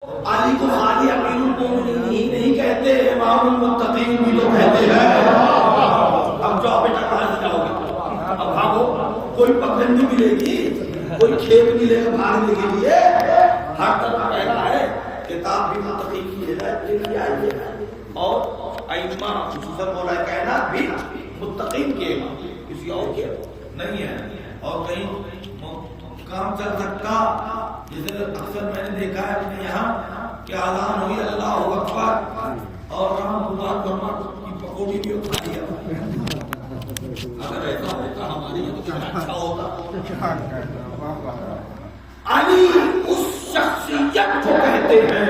علی کو خالی امیر المومنین ہی نہیں کہتے، امام المتقین بھی تو کہتے ہیں۔ اب جاؤ بیٹا کہاں سے جاؤ گے؟ اب بھاگو، کوئی پگڈنڈی ملے گی، کوئی کھیل ملے گا بھاگنے کے لیے؟ ہر طرف کہنا ہے کتاب بھی متقین کی ہدایت کے لیے آئی ہے، اور ائمہ خصوصاً مولا کہنا بھی متقین کے امام، کسی اور کے نہیں ہے۔ اور کہیں کام چل سکتا، جیسے اکثر میں نے دیکھا ہے اپنے یہاں کہ اذان ہوئی اللہ اکبر اور رحم اللہ کرما کی پکوڑی بھی اٹھا دیا۔ اگر ایسا ہوتا ہمارے یہاں تو کتنا اچھا ہوتا۔ علی اس شخصیت کو کہتے ہیں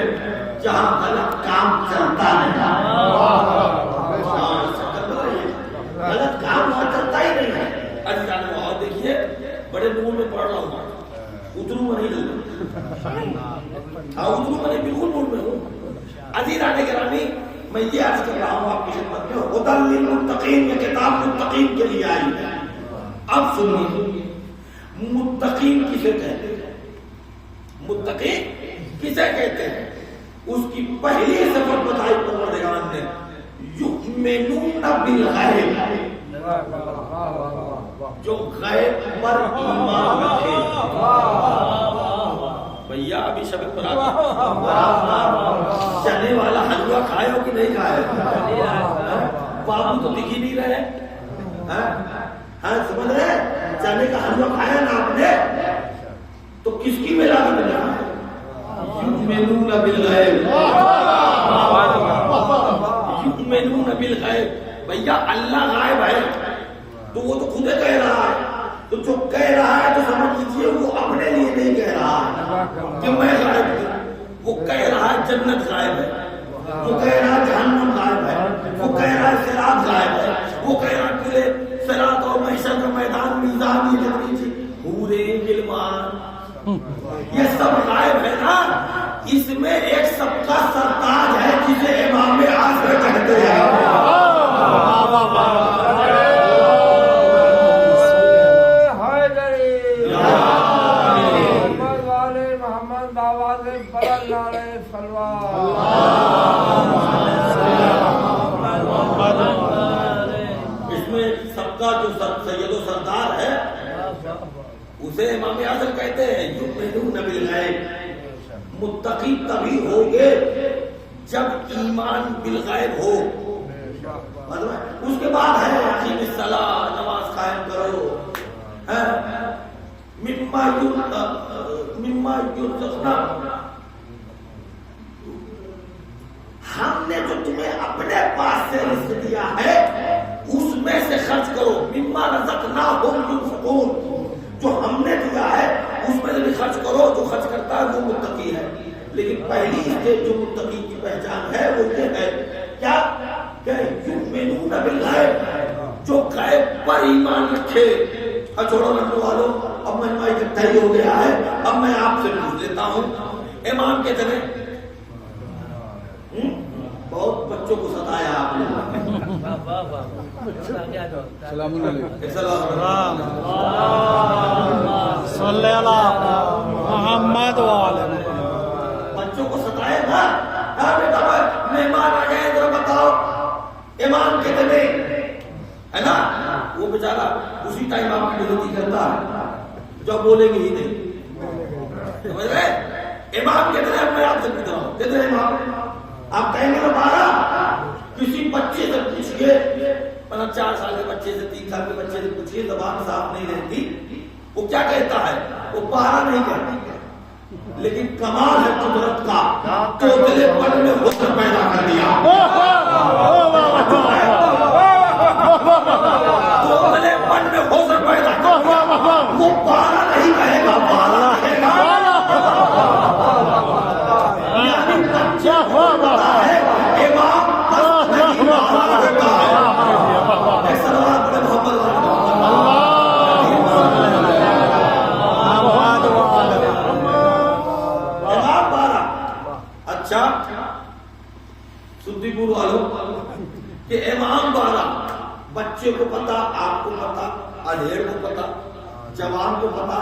جہاں غلط کام چلتا نہیں، غلط کام وہاں چلتا ہی نہیں ہے۔ علی جانے وہاں دیکھیے بڑے نور میں پڑھ رہا ہوں، ادھروں میں نہیں لگا، ہاں ادھروں میں نہیں، بالکل نور میں ہوں۔ عزیزان گرامی، میں یہ عرض کر رہا ہوں آپ کی خدمت میں، ہدی للمتقین، یہ کتاب متقین کے لیے آئی ہے۔ اب سنیے، متقین کسے کہتے ہیں؟ متقین کسے کہتے ہیں؟ اس کی پہلی صفت بتائی پروردگار نے، یؤمنون بالغیب، جو غیب پر ایمان رکھے۔ بھیا ابھی شب برات چنے والا حلوہ کھائے ہو کہ نہیں کھائے؟ بابو تو دکھ ہی نہیں رہے، ہاں سمجھ رہے؟ چنے کا حلوہ کھایا نا آپ نے، تو کس کی ملاوٹ ہے؟ یؤمنون بالغیب، یؤمنون بالغیب۔ بھیا اللہ غائب ہے تو وہ تو خود کہہ رہا ہے، تو جو کہہ رہا ہے تو سمجھ لیجیے وہ اپنے لیے نہیں کہہ رہا ہے کہ میں غائب ہوں، وہ کہہ رہا ہے جنت غائب ہے، وہ کہہ رہا ہے جہنم غائب ہے، وہ کہہ رہا ہے صراط غائب ہے، وہ کہہ رہا ہے کہ صراط اور محشر کا میدان میزان یہ تدریجی حورے غلمان، یہ سب غائب ہے نا۔ اس میں ایک سب کا سرتاج ہے جسے امام اعظم کہتے ہیں۔ اس میں سب کا جو سید و سردار ہے اسے امام اعظم کہتے ہیں۔ یؤمنون بالغیب، متقی تبھی ہوگے جب ایمان بالغیب ہو۔ اس کے بعد ہے اقیم الصلاۃ، نماز قائم کرو، مما یرزقنا، ہم نے جو تمہیں اپنے پاس سے رزق دیا ہے اس میں سے خرچ کرو۔ مما رزقناہم ينفقون، جو ہم نے دیا ہے اس میں سے بھی خرچ کرو۔ جو خرچ کرتا ہے وہ متقی ہے۔ لیکن پہلی اسٹیج جو متقی کی پہچان ہے وہ یہ ہے کیا کہ یؤمنون بالغیب، جو غیب پر ایمان رکھے۔ چھوڑو لکھنے والوں، اب میں مائی اکٹھا ہی ہو گیا ہے، اب میں آپ سے پوچھ لیتا ہوں، امام کہتے ہیں بہت بچوں کو ستایا آپ نے۔ سلام علیکم، صلی اللہ محمد وعلی بچوں کو ستائے نا، مہمان آ گئے ذرا بتاؤ امام کتنے ہے نا، وہ بیچارہ اسی ٹائم آپ کی بےزتی کرتا ہے جو بولیں گے ہی نہیں، سمجھ رہے؟ امام کتنے؟ میں آپ سے پوچھ رہا ہوں کتنے امام؟ آپ کہیں گے 12، کسی بچے سے پوچھئے، 4 سال کے بچے سے، 3 سال کے بچے سے پوچھئے، زبان صاف نہیں رہتی، وہ کیا کہتا ہے؟ وہ 12 نہیں کہتا، لیکن کمال ہے قدرت کا، توتلے پن میں حسن پیدا کر دیا۔ توتلے پن میں حسن پیدا کر دیا، وہ 12 نہیں کہے گا، 12 کہے گا۔ یعنی بچے کو پتا ہے امام بس نہیں 12 ہوتا ہے۔ ایک سلوات پڑھے محمد امام 12۔ اچھا سدی پور والوں کہ امام 12، بچے کو پتا، آپ کو پتا، ادھیڑ کو پتا، جوان کو پتا،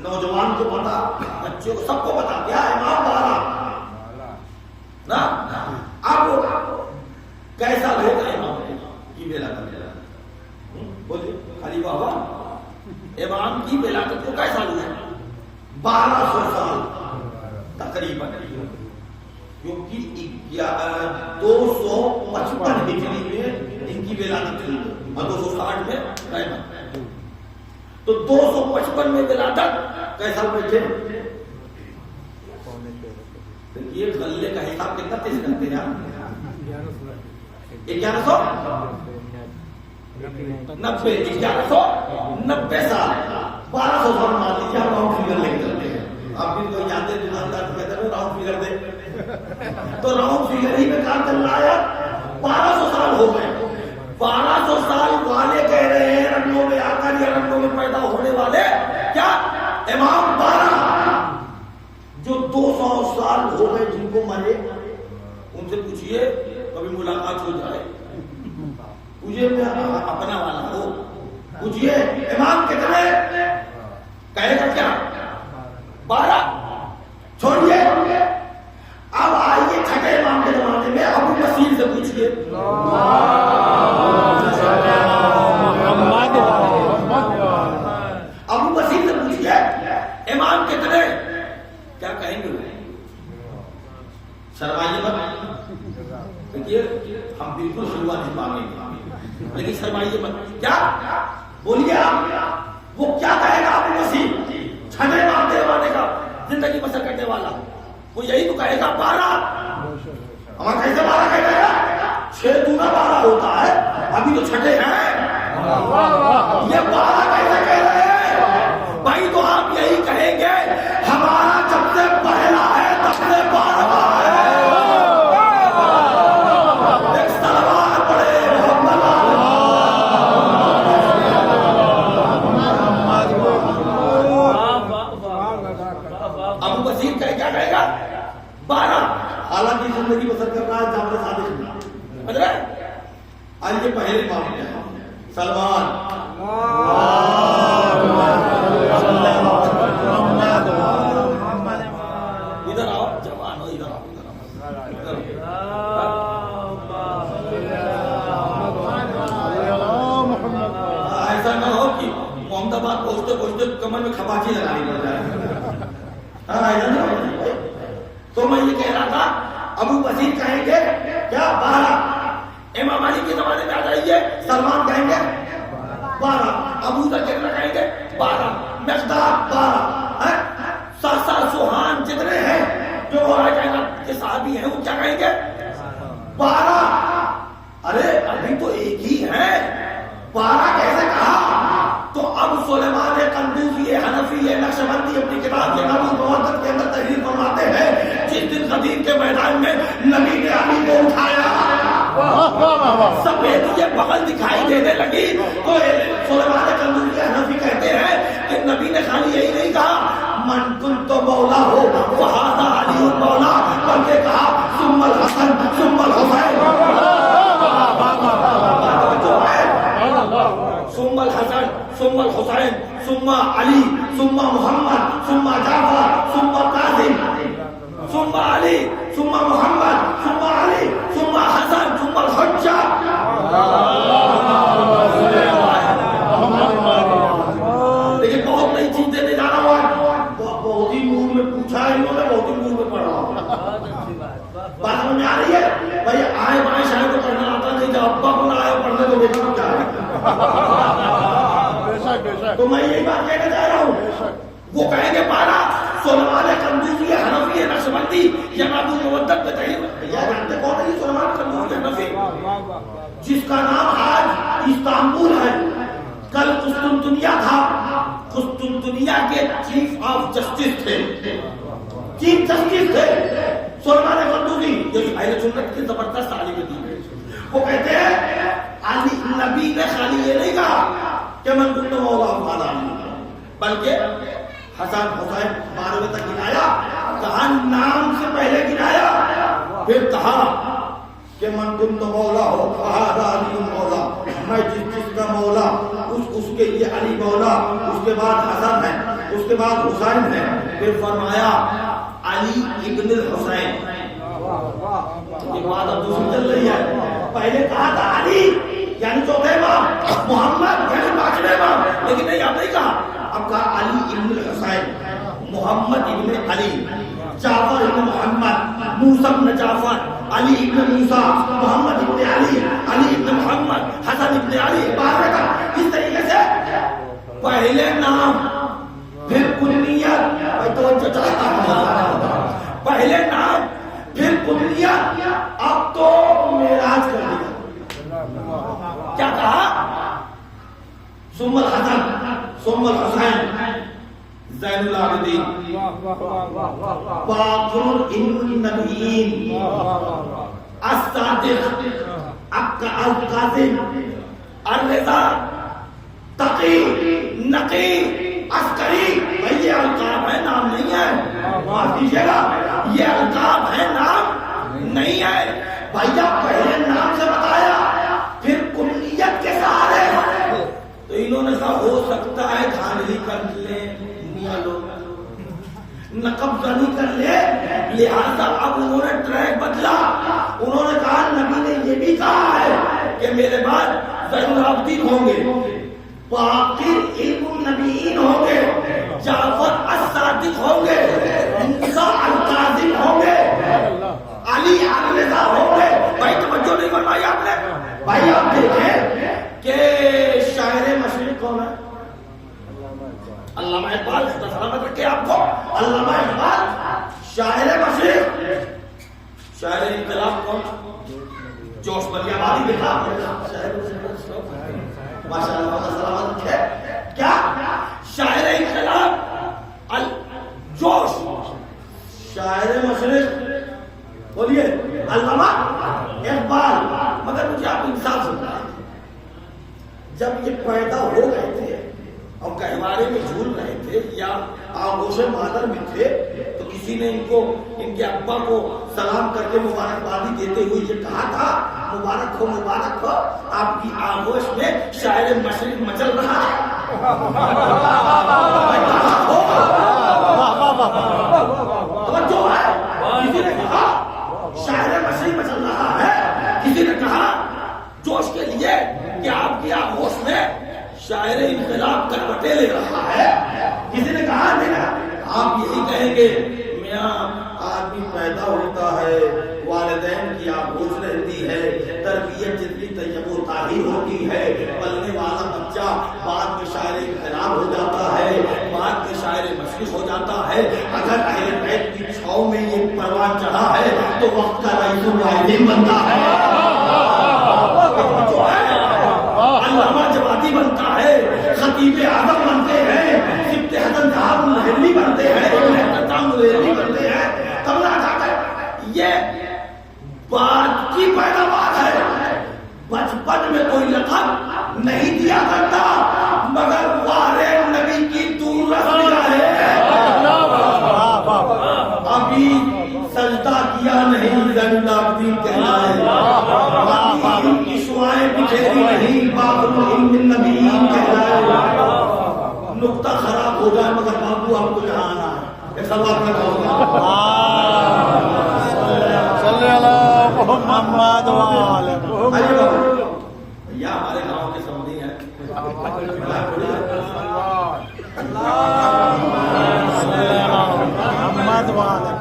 نوجوان کو پتا، بچے کو سب کو پتا، کیا امام 12۔ تقریباً کیونکہ 255 ہجری میں ان کی ولادت ہوئی اور 260 میں قیامت، تو 255 میں ولادت کیسا بیٹھے؟ یہ غلے کا حساب کتنا تیز کرتے ہیں 1190 سال 1200 سال مان لیجیے آپ راؤنڈ فگر لے کے چلتے ہیں. آپ بھی تو جانتے ہیں دکاندار کہتے ہیں راؤنڈ فگر دے، تو راؤنڈ فگر ہی میں کام چل رہا ہے. 1200 سال ہو گئے. 1200 سال والے کہہ رہے ہیں رنگوں میں آقا یا رنگوں میں پیدا ہونے والے کیا امام 12 جو 200 سال ہو گئے جن کو مرے ان سے پوچھئے کبھی ملاقات ہو جائے، پوچھئے میں اپنا والا ہو، پوچھئے امام کتنے کہے گا کیا 12. چھوڑیے اب آئیے چھٹے امام کے زمانے میں ابو بصیر سے پوچھئے ابو بصیر سے پوچھئے امام کتنے، کیا کہیں گے؟ شرمائیے مت، دیکھیے ہم بالکل حلوہ نہیں مانگیں گے لیکن شرمائیے مت. کیا بولیے آپ، وہ کیا کہے گا ابو بصیر چھٹے امام کے زمانے کا زندگی بسر کرنے والا؟ وہ یہی تو کہے گا 12. ہمارا کیسے 12 کہے گا؟ 6 دونہ 12 ہوتا ہے، ابھی تو چھٹے ہیں. یہ 12 کیسے کہہ رہے ہیں بھائی؟ تو آپ یہی کہیں گے ہمارا جب سے پہلا ہے تب سے 12 ہے. ایک سلوات پڑے محمد. ابو بصیر کیا کہے گا 12. حالانکہ زندگی بسر کر رہا ہے جعفر صادق میں. آئیے پہلے امام ہیں سلمان. ادھر آؤ جوان ہو، ادھر آؤ. ایسا نہ ہو کہ محمد آباد پہنچتے پہنچتے کمر میں کھپاچی لگانی پڑ جائے. تو میں یہ کہہ رہا تھا ابو بصیر کہیں گے کیا 12. امام علی کے زمانے میں آ جائیے سلمان کہیں گے 12. ابو بکر کہیں گے 12. مقداد 12. ساسا سوہان جتنے ہیں جو کے صحابی ہیں وہ کیا کہیں گے 12. ارے ابھی تو ایک ہی ہے، 12 کیسے کہا؟ تو اب سلیمان قندوزی حنفی نقشبندی اپنی کتاب کے نبی الموحد کے اندر تحریر فرماتے ہیں جس دن غدیر کے میدان میں نبی نے علی کو اٹھایا سفید یہ بغل دکھائی دینے لگی تو سلیمان قندوزی حنفی کہتے ہیں کہ نبی نے خالی یہی نہیں کہا من کنت مولا ہو فہذا علی مولا، بلکہ کہا ثم الحسن ثم الحسین، ثم الحسن ثم الحسین ثم علی ثم محمد ثم جعفر ثم قاسم ثم علی ثم محمد ثم علی ثم حسن ثم الحجہ. لیکن بہت نئی چیز دینے جا رہا ہوں، بہت ہی نور میں پوچھا ہے انہوں نے، بہت ہی نور میں پڑھ رہا ہوں. بات سمجھ میں آ رہی ہے بھائی؟ آئے بائیں شاید کو پڑھنا آتا نہیں، جب ابا کو نہ آئے پڑھنے تو بیٹا کو کیا ہے. تو میں یہی بات کہنا چاہ رہا ہوں، وہ کہیں گے 12. سلیمان قندوزی حنفی نقشبندی یا نابو مودت میں تحریر جانتے کون ہے سلیمان قندوزی حنفی جس کا نام آج استنبول ہے، کل قسطنطنیہ تھا. قسطنطنیہ کے چیف آف جسٹس تھے، چیف جسٹس تھے سلیمان قندوزی. یہ اہل سنت کے زبردست عالم دین ہے. وہ کہتے ہیں علی نبی نے خالی یہ نہیں کہا کہ من کنت مولا فہذا علی، بلکہ حسن حسین 12 تک گنایا. کہا نام سے پہلے گنایا، پھر کہا کہ من کنت مولا ہو فہذا علی مولا، میں جس کا مولا اس کے لیے علی مولا. اس کے بعد حسن ہے، اس کے بعد حسین ہے، پھر فرمایا علی ابن الحسین. یہ بات اب دوسری چل رہی ہے. پہلے کہا تھا علی یعنی چوتھے امام، محمد یعنی پانچویں امام، لیکن نہیں اب نہیں کہا. اب کہا علی ابن الحسین، محمد ابن علی، جعفر موسیٰ ابن جعفر، علی ابن موسیٰ، محمد ابن علی، علی ابن محمد، حسن ابن علی، بارہ کا اس طریقے سے پہلے نام پھر کنیت، پہلے نام پھر کنیت، اب تو معراج کر دیا. کیا کہا؟ ثم الحسن ثم الحسین زین العابدین باقر النبیین الصادق القاسم الرضا تقی نقی عسکری. بھائی یہ القاب ہے، نام نہیں ہے، معاف کیجیے گا، یہ القاب ہے، نام نہیں ہے. بھائی آپ پہلے نام سے بتایا پھر کنیت کے سہارے، تو انہوں نے کہا ہو سکتا ہے دھاندلی کر لیں میاں لوگ، نقب زنی کر لے، لہذا اب انہوں نے ٹریک بدلا. انہوں نے کہا نبی نے یہ بھی کہا ہے کہ میرے بعد زین العابدین ہوں گے، باقر علم النبیین ہوں گے، جعفر الصادق ہوں گے، موسیٰ الکاظم ہوں گے، علی الرضا ہوں گے. بھائی توجہ نہیں فرمائی آپ نے؟ بھائی آپ دیکھیں کہ شاعر مشرق کون ہے؟ علامہ اقبال، سلامت رکھے آپ کو. علامہ اقبال شاعر مشرق. شاعر انقلاب کون؟ جوش بلی آبادی لکھا ماشاء اللہ سلامت رکھے. کیا شاعر انقلاب جوش، شاعر مشرق بولیے علامہ اقبال. مگر مجھے آپ انصاف سننا ہے، جب یہ پیدا ہو گئے تھے اور گہوارے میں جھول رہے تھے یا آغوش مادر میں تھے، تو کسی نے ان کے ابا کو سلام کر کے مبارکبادی دیتے ہوئے یہ کہا تھا مبارک ہو مبارک ہو، آپ کی آغوش میں شاعر مشرق مچل رہا ہے. جو ہے کسی نے کہا شاعر مشرق مچل رہا ہے، کسی نے کہا جوش کے لیے کہ آپ کی آغوش میں شاعر انقلاب کروٹیں لے رہا ہے. کسی نے کہا نہیں، آپ یہی کہیں گے میاں آدمی پیدا ہوتا ہے، والدین کی آغوش رہتی ہے، تربیت جتنی طیب و طاہر ہوتی ہے، پلنے والا بچہ بعد میں شاعر انقلاب ہو جاتا ہے، بعد میں شاعر مشرق ہو جاتا ہے. اگر اہل بیت کی چھاؤں میں یہ پروان چڑھا ہے تو وقت کا رئیس العالمین بنتا ہے، جو ہے علامہ جوادی بنتا ہے، خطیب اعظم بنتے ہیں، سبت حسن صاحب الہلی بنتے ہیں، الہلی بنتے ہیں. تب نہ جاتے یہ بات کی پیداوار ہے. بچپن میں کوئی لقب نہیں دیا کرتا مگر وارے نبی کی دور رسیا ہے. ابھی سجدہ کیا نہیں زین العابدین کہلائے، ابھی ان کی شعائیں بکھیری نہیں باقر علم النبیین کہلائے. نقطہ خراب ہو جائے مگر بابو آپ کو جہاں آنا ہے، ایسا بات میں کہوں گا. صلی اللہ محمد وعلى یا ہمارے گاؤں کے سمجھی ہیں محمد وعلى.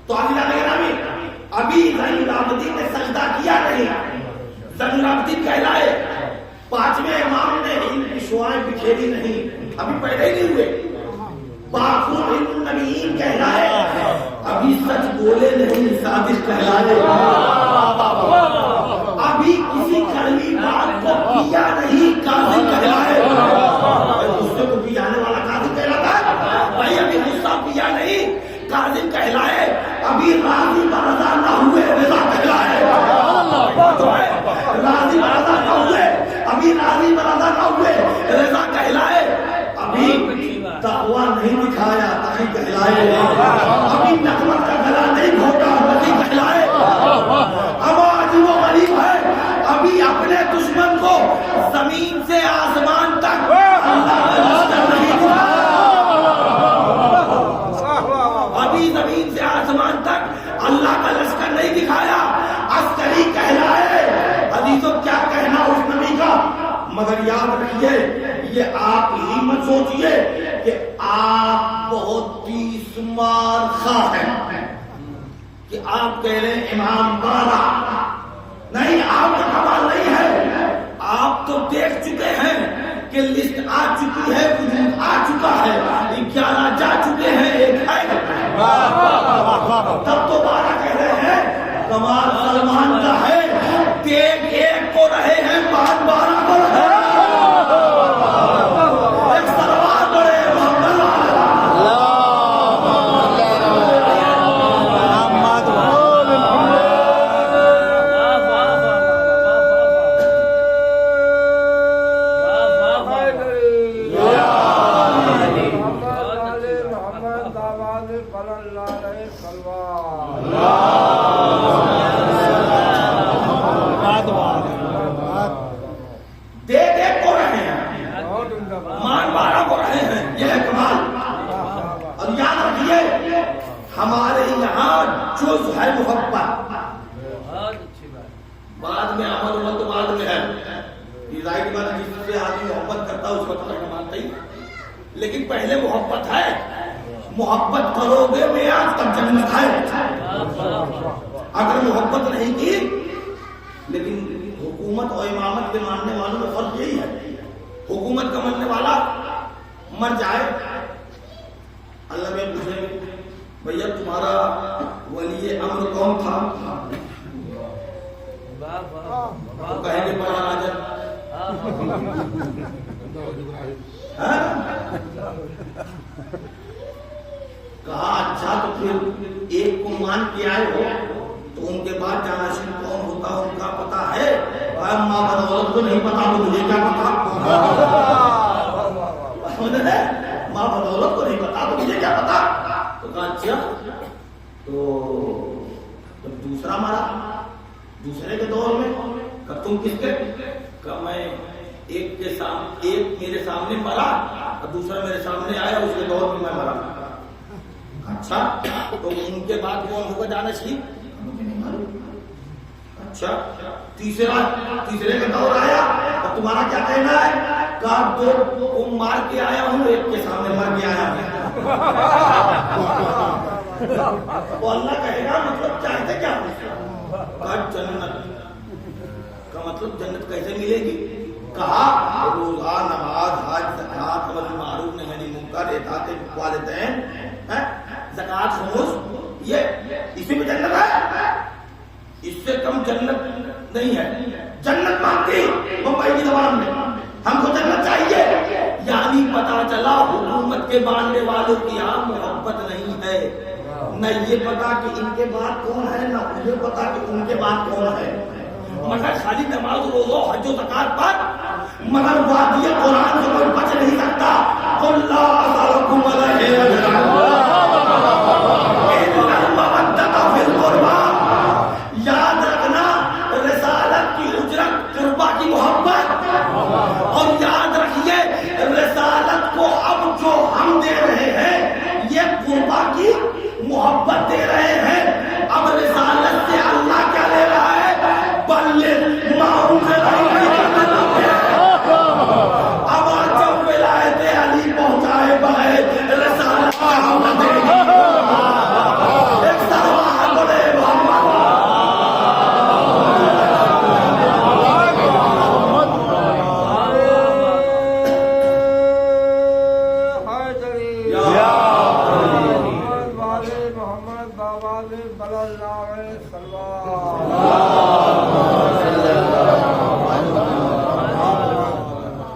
تو ابھی زین العابدین نے سجدہ کیا نہیں، زین العابدین کہلائے. پانچویں امام نے ان کی شعائیں بکھیری نہیں، ابھی پیدا ہی نہیں ہوئے. باقر النبیین کہلائے، ابھی سچ بولے نہیں صادق کہلائے. ابھی کسی کڑوی بات کو پیا نہیں کاظم کہلائے. غصے کو پیانے والا کاظم کہلاتا ہے. بھائی ابھی غصہ پیا نہیں کاظم کہلائے. ابھی راضی برضا نہ ہوئے رضا کہلائے. جو ہے راضی برضا نہ ہوئے، ابھی راضی برضا نہ ہوئے رضا کہلائے. ابھی تقویٰ نہیں دکھایا تقی کہلائے. ابھی نقمت کا گلا نہیں گھونٹا تقی کہلائے. اب آج وہ غریب ہے، ابھی اپنے دشمن کو زمین سے آسمان تک اللہ کا لشکر نہیں دکھایا. ابھی زمین سے آسمان تک اللہ کا لشکر نہیں دکھایا، عسکری کہلائے. حدیثوں کیا کہنا اس نبی کا. مگر یاد رکھیے یہ آپ ہی مت سوچئے کہ آپ بہت تیس مار خواہ ہیں. کہ آپ کہہ رہے ہیں امام بارہ، نہیں، آپ کا کمال نہیں ہے، آپ تو دیکھ چکے ہیں کہ لسٹ آ چکی ہے، وجود آ چکا ہے، 11 جا چکے ہیں، ایک ہے، تب تو 12 کہہ رہے ہیں۔ کمال سلمان کا ہے، دیکھ ایک کو رہے ہیں، بات 12 کو رہے ہیں۔ ایک سلوات پڑھے محمد ہمارے یہاں جز ہے محبت، بعد میں عمل ہوا تو بعد میں ہے، یہ ظاہر بات ہے، جس سے آدمی محبت کرتا ہے اس وقت تک مانتا ہی، لیکن پہلے محبت ہے، محبت کرو گے میں آج تک جنت ہے، اگر محبت نہیں کی، لیکن حکومت اور امامت کے ماننے والوں میں فرق یہی ہے، حکومت کا ماننے والا مر جائے، اللہ میں پوچھے بھیا تمہارا ولی امر کون تھا، تو کہیں گے بڑا راجن، کہا اچھا تو پھر ایک کو مان کے آئے ہو تو ان کے بعد جانشین کون ہوتا ان کا پتا ہے، ماں بدولت کو نہیں پتا تو مجھے کیا پتا، ماں بدولت کو نہیں پتا تو مجھے کیا پتا، تو کہا اچھا تو جب دوسرا مارا دوسرے کے دور میں کہ تم کس کے، کہ میں ایک کے سامنے، ایک میرے سامنے مرا اور دوسرا میرے سامنے آیا، اس کے دور میں میں مرا، اچھا تو ان کے بعد کون ہوگا جانشین، اچھا تیسرے کا دور آیا اور تمہارا کیا کہنا ہے، کہا دو مار کے آیا ہوں، ایک کے سامنے مار کے آیا ہوں، وہ اللہ کہے گا مطلب چاہتے کیا، کہا جنت کا مطلب جنت کیسے ملے گی، کہا روزہ نماز حج زکات امر معروف نہی عن منکر اطاعت والدین زکات خمس، یہ اسی میں جنت ہے، اس سے کم جنت نہیں ہے، جنت مانگتی ممبئی کی زبان میں ہم کو جنت چاہیے، یعنی پتا چلا حکومت کے ماننے والوں کی یہاں محبت نہیں ہے، نہ یہ پتا کہ ان کے بعد کون ہے، نہ مجھے پتا کہ ان کے بعد کون ہے، مگر خالی نماز روزہ حج و زکات پر، مگر وادی قرآن سے کوئی بچ نہیں سکتا، قل لا اسألکم علیہ اجرا الا المودۃ فی القربى، یاد رکھنا رسالت کی اجرت قربا کی محبت، اور یاد رکھیے رسالت کو اب جو ہم دے رہے ہیں یہ قربا کی محبت دے رہے ہیں، اب رسالت سے اللہ کیا لے رہا ہے، بلغ ما انزل الیک، اب جب ولایت علی پہنچائے بغیر رسالت کا ہم دے ایک سلوات بڑے محمد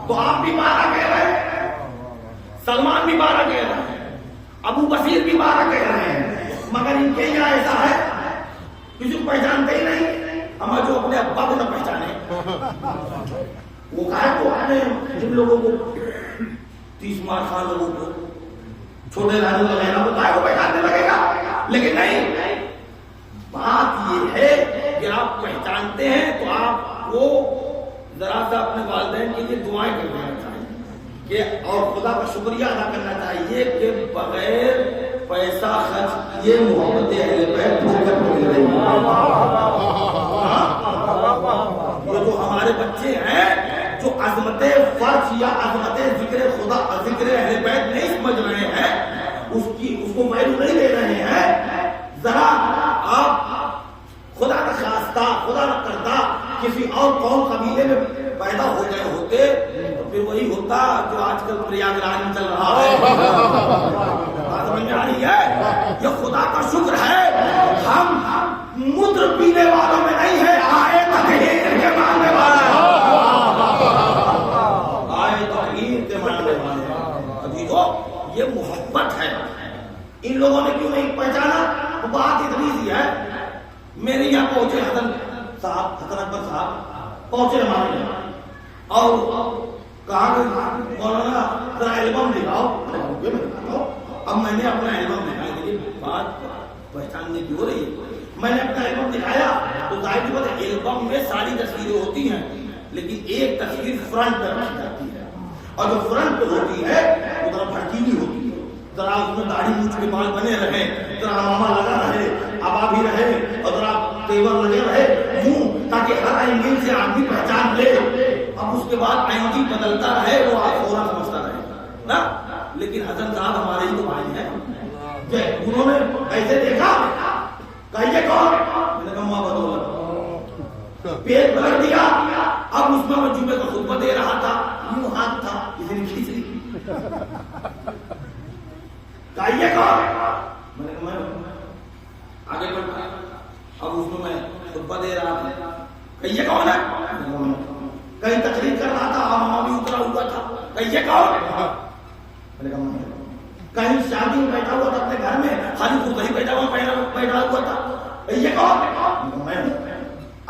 تو آپ بھی 12 کہہ رہے ہیں، سلمان بھی 12 کہہ رہے ہیں، ابو بصیر بھی 12 کہہ رہے ہیں، مگر ان کے یہاں ایسا ہے کسی کو پہچانتے ہی نہیں، ہم جو اپنے ابا کو نہ پہچانے، وہ کہا کو اپنے جن لوگوں کو 30 مار خان لوگوں کو چھوٹے رہنے لگے کو کہا کو پہچاننے لگے گا، لیکن نہیں، بات یہ ہے کہ آپ پہچانتے ہیں تو آپ کو ذرا سا اپنے والدین کے لیے دعائیں کر دینا چاہیے کہ اور خدا کا شکریہ ادا کرنا چاہیے کہ بغیر پیسہ خرچ یہ محبت اہل بیت ہو کر مل رہی ہے، یہ جو ہمارے بچے ہیں جو عظمت فرض یا عظمت ذکر خدا ذکر اہل بیت نہیں سمجھ رہے ہیں، اس کو ویلو نہیں دے رہے ہیں، ذرا آپ قوم قبیلے میں پیدا ہو گئے ہوتے تو پھر وہی ہوتا جو آج کل پریاگراج میں چل رہا ہے. بات سمجھ میں آ رہی ہے؟ یہ خدا کا شکر ہے ہم مدر پینے والوں میں نہیں ہے, آئے تطہیر کے ماننے والے, آئے تطہیر کے ماننے والے. عزیزو یہ محبت ہے. ان لوگوں نے کیوں نہیں پہچانا؟ بات اتنی سی ہے. میرے یہاں پہنچے حسن صاحب, حسن اکبر صاحب پہنچے ہمارے یہاں اور کہا کہ مولانا ذرا البم دکھاؤ. اب میں نے اپنا البم دکھایا. دیکھیے بات پہچاننے کی ہو رہی ہے. میں نے اپنا البم دکھایا تو ظاہر سی بات ہے البم میں ساری تصویریں ہوتی ہیں لیکن ایک تصویر فرنٹ پر رکھی جاتی ہے اور جو فرنٹ پہ ہوتی ہے وہ ذرا بھڑکیلی ہوتی ہے. ذرا اس میں داڑھی مونچھ کے بال بنے رہے, ذرا امامہ لگا رہے, ابا بھی رہے اور ذرا تیور لگے رہے یوں تاکہ ہر اینگل سے آدمی پہچان لے. اب اس کے بعد اینگل بدلتا رہے وہ آپ فوراً سمجھتا رہے نا. لیکن حسن صاحب ہمارے ہی تو بھائی ہیں. انہوں نے ایسے دیکھا کہیے کون؟ میں نے کہا ماں بدولت. پیٹ پکڑ دیا. اب اس میں جمعے کا خطبہ دے رہا تھا, یوں ہاتھ تھا کسی نے کھینچ لی. کہیے کون؟ میں نے کہا میں آگے بڑھ. اب اس میں خطبہ دے رہا تھا. کہیے کون ہے؟ کہیں تقریر کر رہا تھا, ماما بھی اترا ہوا تھا. کہیے کون؟ میں نے کہا کہیں شادی میں بیٹھا ہوا تھا اپنے گھر میں, خالی خود ہی بیٹھا ہوا تھا. کہیے کون؟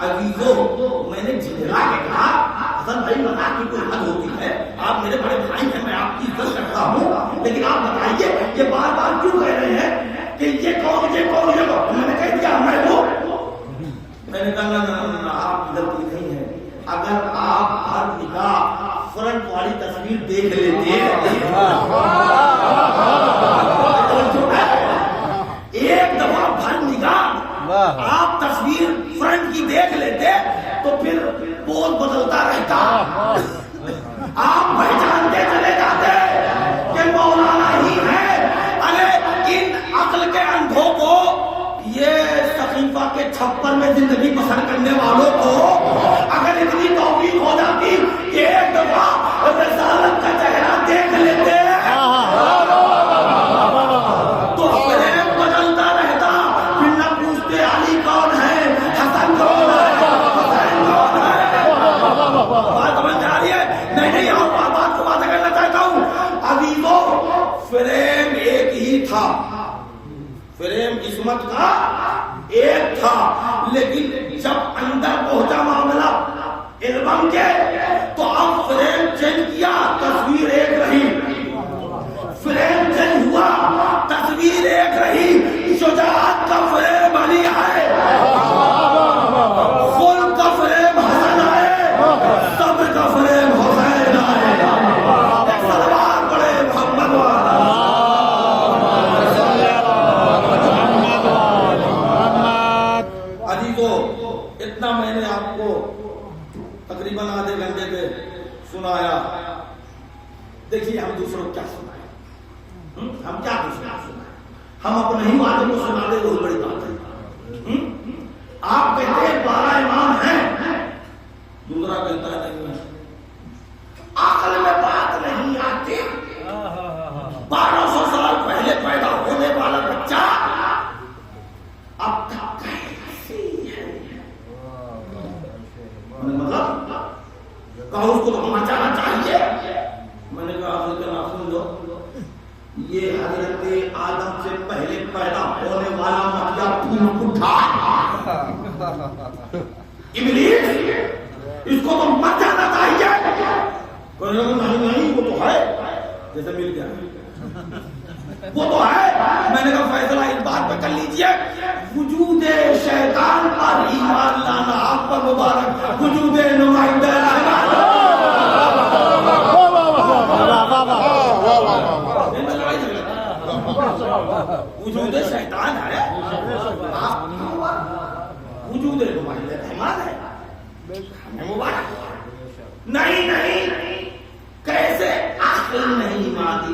عزیزو میں نے جھجھلا کے کہا حسن بھائی مذاق کی کوئی حد ہوتی ہے, آپ میرے بڑے بھائی ہیں, میں آپ کی عزت کرتا ہوں, لیکن آپ بتائیے یہ بار بار کیوں کہہ رہے ہیں کہ یہ کون یہ کون یہ کون؟ میں نے کہہ دیا میں وہ. میں نے کہا نہ آپ کی غلطی نہیں ہے. اگر آپ ہر نگاہ فرنٹ والی تصویر دیکھ لیتے ایک دفعہ بھر نگاہ آپ تصویر فرنٹ کی دیکھ لیتے تو پھر پوز بدلتا رہتا. آپ پہچانتے چلے جاتے کہ مولانا ہی ہے. ارے ان عقل کے اندھوں کو, یہ سقیفہ کے چھپر میں زندگی بسر کرنے والوں کو اگر اتنی توفیق ہو جاتی کہ ایک دفعہ رسالت کا چہرہ دیکھ لیتے تو فریم بدلتا رہتا. پھر نہ پوچھتے علی کون ہے, حسن کون ہے, حسین کون ہے. بات سمجھ آ رہی ہے؟ نہیں بات کو بات کرنا چاہتا ہوں. عزیزو فریم ایک ہی تھا, فریم عصمت کا ایک تھا, لیکن جب اندر پہنچا معاملہ البم کے تو اب فریم چینج کیا, تصویر ایک رہی. فریم چینج ہوا, تصویر ایک رہی. شجاعت کا فریم علی آئے, خلق کا فریم حسن آئے, صبر کا فریم حسین آئے. ایک سلوار پڑے محمد والا. اتنا میں نے آپ کو تقریباً آدھے گھنٹے پہ سنایا. دیکھیے ہم دوسروں کو کیا سنائیں, ہم کیا دوسروں کو سنائیں. ہم اپنے ہی والے کو سنا دے بہت بڑی بات ہے. آپ کہتے ہیں 12 امام ہیں, دوسرا کہتا ہے نہیں ہے. عقل میں بات نہیں آتی. 1200 سال پہلے پیدا ہونے والا بچہ اب تک مطلب کہا اس کو تو بچانا چاہیے. میں نے کہا حضرت نہ سن لو, یہ حضرت آدم سے پہلے پیدا ہونے والا مطلب پھول اٹھا ابلیس, اس کو تو مت جانا چاہیے. نہیں وہ تو ہے, جیسے مل گیا وہ تو ہے. میں نے کہا فیصلہ اس بات پہ کر لیجئے, وجود شیطان پر ایمان لانا آپ پر مبارک, وجود نمائندہ وجود شیطان ہے, وجود نمائندہ رحمان ہے, مبارک. نہیں کیسے عقل نہیں مانتی.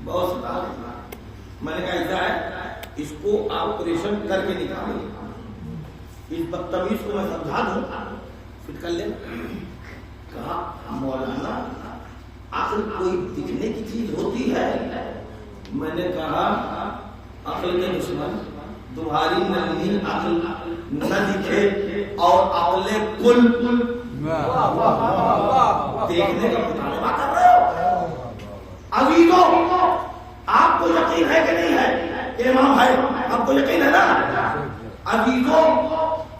بہت ستا. میں نے کہا ایسا ہے, اس کو آپریشن کر کے نکالیں. اس بدتمیز کو میں سمجھا دوں فٹ کر لینا. کہا مولانا عقل کوئی دکھنے کی چیز ہوتی ہے؟ میں نے کہا عقل کے دشمن تمہاری ننھی عقل نہ دکھے اور عقل کل دیکھنے کا مطالبہ کر رہے ہو. عزیزو آپ کو یقین ہے کہ نہیں ہے کہ امام ہے؟ آپ کو یقین ہے نا؟ عزیزو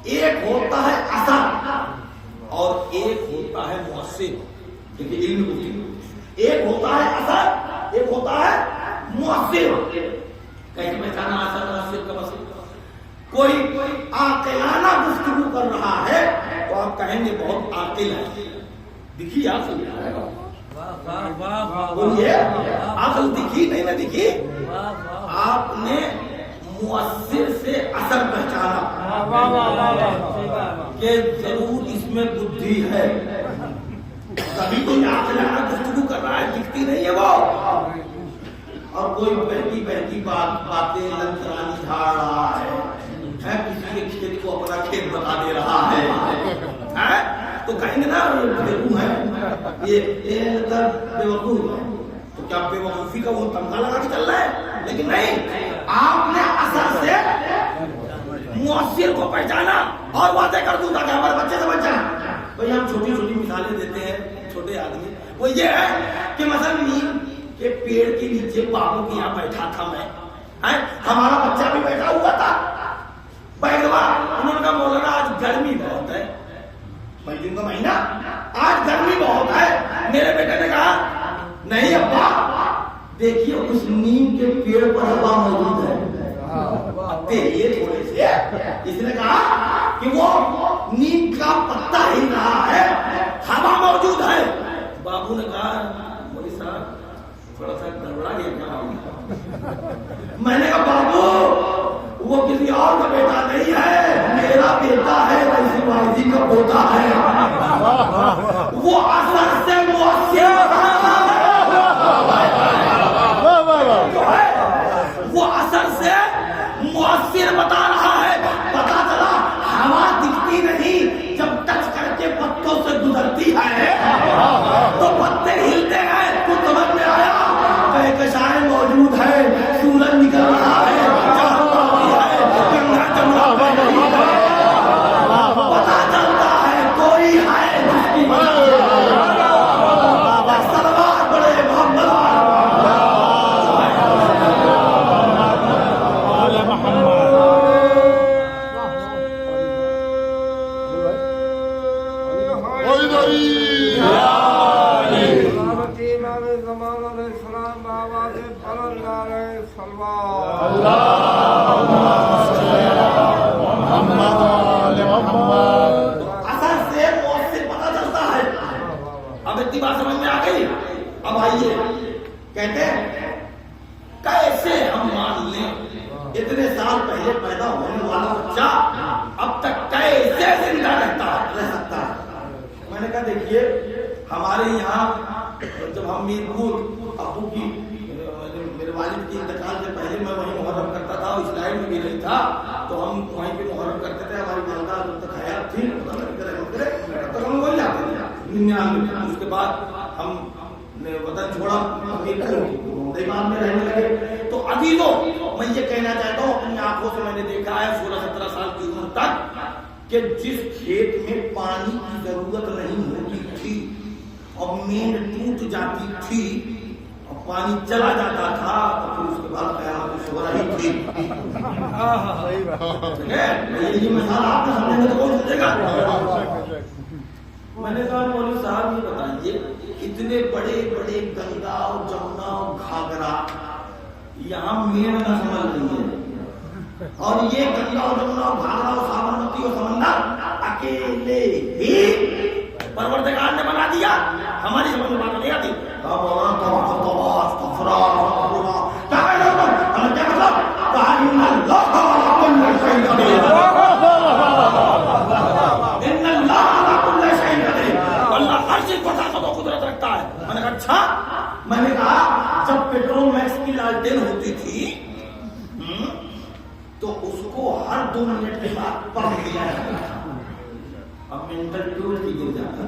ایک ہوتا ہے اثر اور ایک ہوتا ہے مؤثر. دیکھیے علم کو ایک ہوتا ہے اثر ایک ہوتا ہے مؤثر. کہیں پہچانا اثر مؤثر کا مسئلہ. کوئی عاقلانہ گفتگو کر رہا ہے تو آپ کہیں گے بہت عاقل ہے. دکھی عقل بولیے عقل دکھی نہیں نہ دکھی. آپ نے مؤثر سے اثر پہچانا کہ ضرور اس میں بدھی ہے تبھی تو یہ عاقلانہ گفتگو کر رہا ہے. دکھتی نہیں ہے وہ. اور کوئی بہتی بہتی باتیں لنترانی جھاڑ رہا ہے کسی کے کھیت کو اپنا کھیت بتا دے رہا ہے تو کہیں گے نا یہ ہے یہ بے وقوف ہے. تو کیا بے وقوفی کا وہ تمغہ لگا کے چل رہا ہے؟ لیکن نہیں, آپ نے اثر سے مؤثر کو پہچانا. اور وعدے کر دوں تاکہ ہمارے بچے سے بچ جائیں. بھائی ہم چھوٹی چھوٹی مثالیں دیتے ہیں چھوٹے آدمی. وہ یہ ہے کہ مثلا نیم کے پیڑ کے نیچے بابو کے یہاں بیٹھا تھا میں, ہمارا بچہ بھی بیٹھا ہوا تھا. انہوں نے کہا مولانا آج گرمی بہت ہے, مئی جون کا مہینہ, آج گرمی بہت ہے. میرے بیٹے نے کہا نہیں ابا دیکھیے اس نیم کے پیڑ پر ہوا موجود ہے. یہ تھوڑے سے اس نے کہا کہ وہ نیم کا پتا ہل رہا ہے, ہوا موجود ہے. بابو نے کہا مولوی صاحب تھوڑا سا گڑبڑا گیا. میں نے کہا بابو وہ کسی اور کا بیٹا نہیں ہے, میرا بیٹا ہے, ایسی واحدی کا پوتا ہے. وہ اثر سے مؤثر وہ اثر سے مؤثر بتا رہا ہے. پتا چلا ہوا دکھتی نہیں, جب ٹچ کر کے پتوں سے گزرتی ہے تو پتے ہلتے ہیں. تو سمجھ میں آیا کہکشائیں موجود ہے, سورج نکل رہا ہے, پتا چلتا ہے کوئی ہے جس کی سلوات بڑے محمد بات سمجھ میں آ گئی. اب آئیے کہتے ہیں کیسے ہم مان لیں اتنے سال پہلے پیدا ہونے والا بچہ اب تک کیسے زندہ رہ سکتا ہے. میں نے کہا دیکھیے ہمارے یہاں جب ہم میرپور ابو کی میرے والد کی انتقال سے پہلے میں وہیں محرم کرتا تھا, اس لائن میں بھی نہیں تھا تو ہم وہیں پہ محرم کرتے تھے. ہماری والدہ جب تک حیات تھی تب تک ہم وہی جاتے تھے. اس کے بعد ہم نے وطن چھوڑا, دیوان میں رہنے لگے. تو عزیزو میں یہ کہنا چاہتا ہوں اپنی آنکھوں سے میں نے دیکھا ہے 16-17 سال کی عمر تک کہ جس کھیت میں پانی کی ضرورت نہیں ہوتی تھی اور مین ٹوٹ جاتی تھی اور پانی چلا جاتا تھا تو پھر اس کے بعد قیامت ہو رہی تھی. یہ مثال آپ نے سمجھنے تو کون سمجھے گا. میں نے کہا مولوی صاحب یہ بتائیے اتنے بڑے بڑے گنگا اور جمنا اور گھاگرا یہاں مین نہ سمجھ رہی ہے, اور یہ گنگا اور جمنا اور گھاگرا اور سابرمتی اور سمندر اکیلے ہی پروردگار نے بنا دیا. ہماری سمجھ میں بات نہیں آتی. میں نے کہا اچھا. میں نے کہا جب پیٹرول میکس کی لالٹین ہوتی تھی تو اس کو ہر 2 منٹ کے بعد پمپ دیا جاتا تھا. اب مینٹل ٹیوب بھی گر جاتا.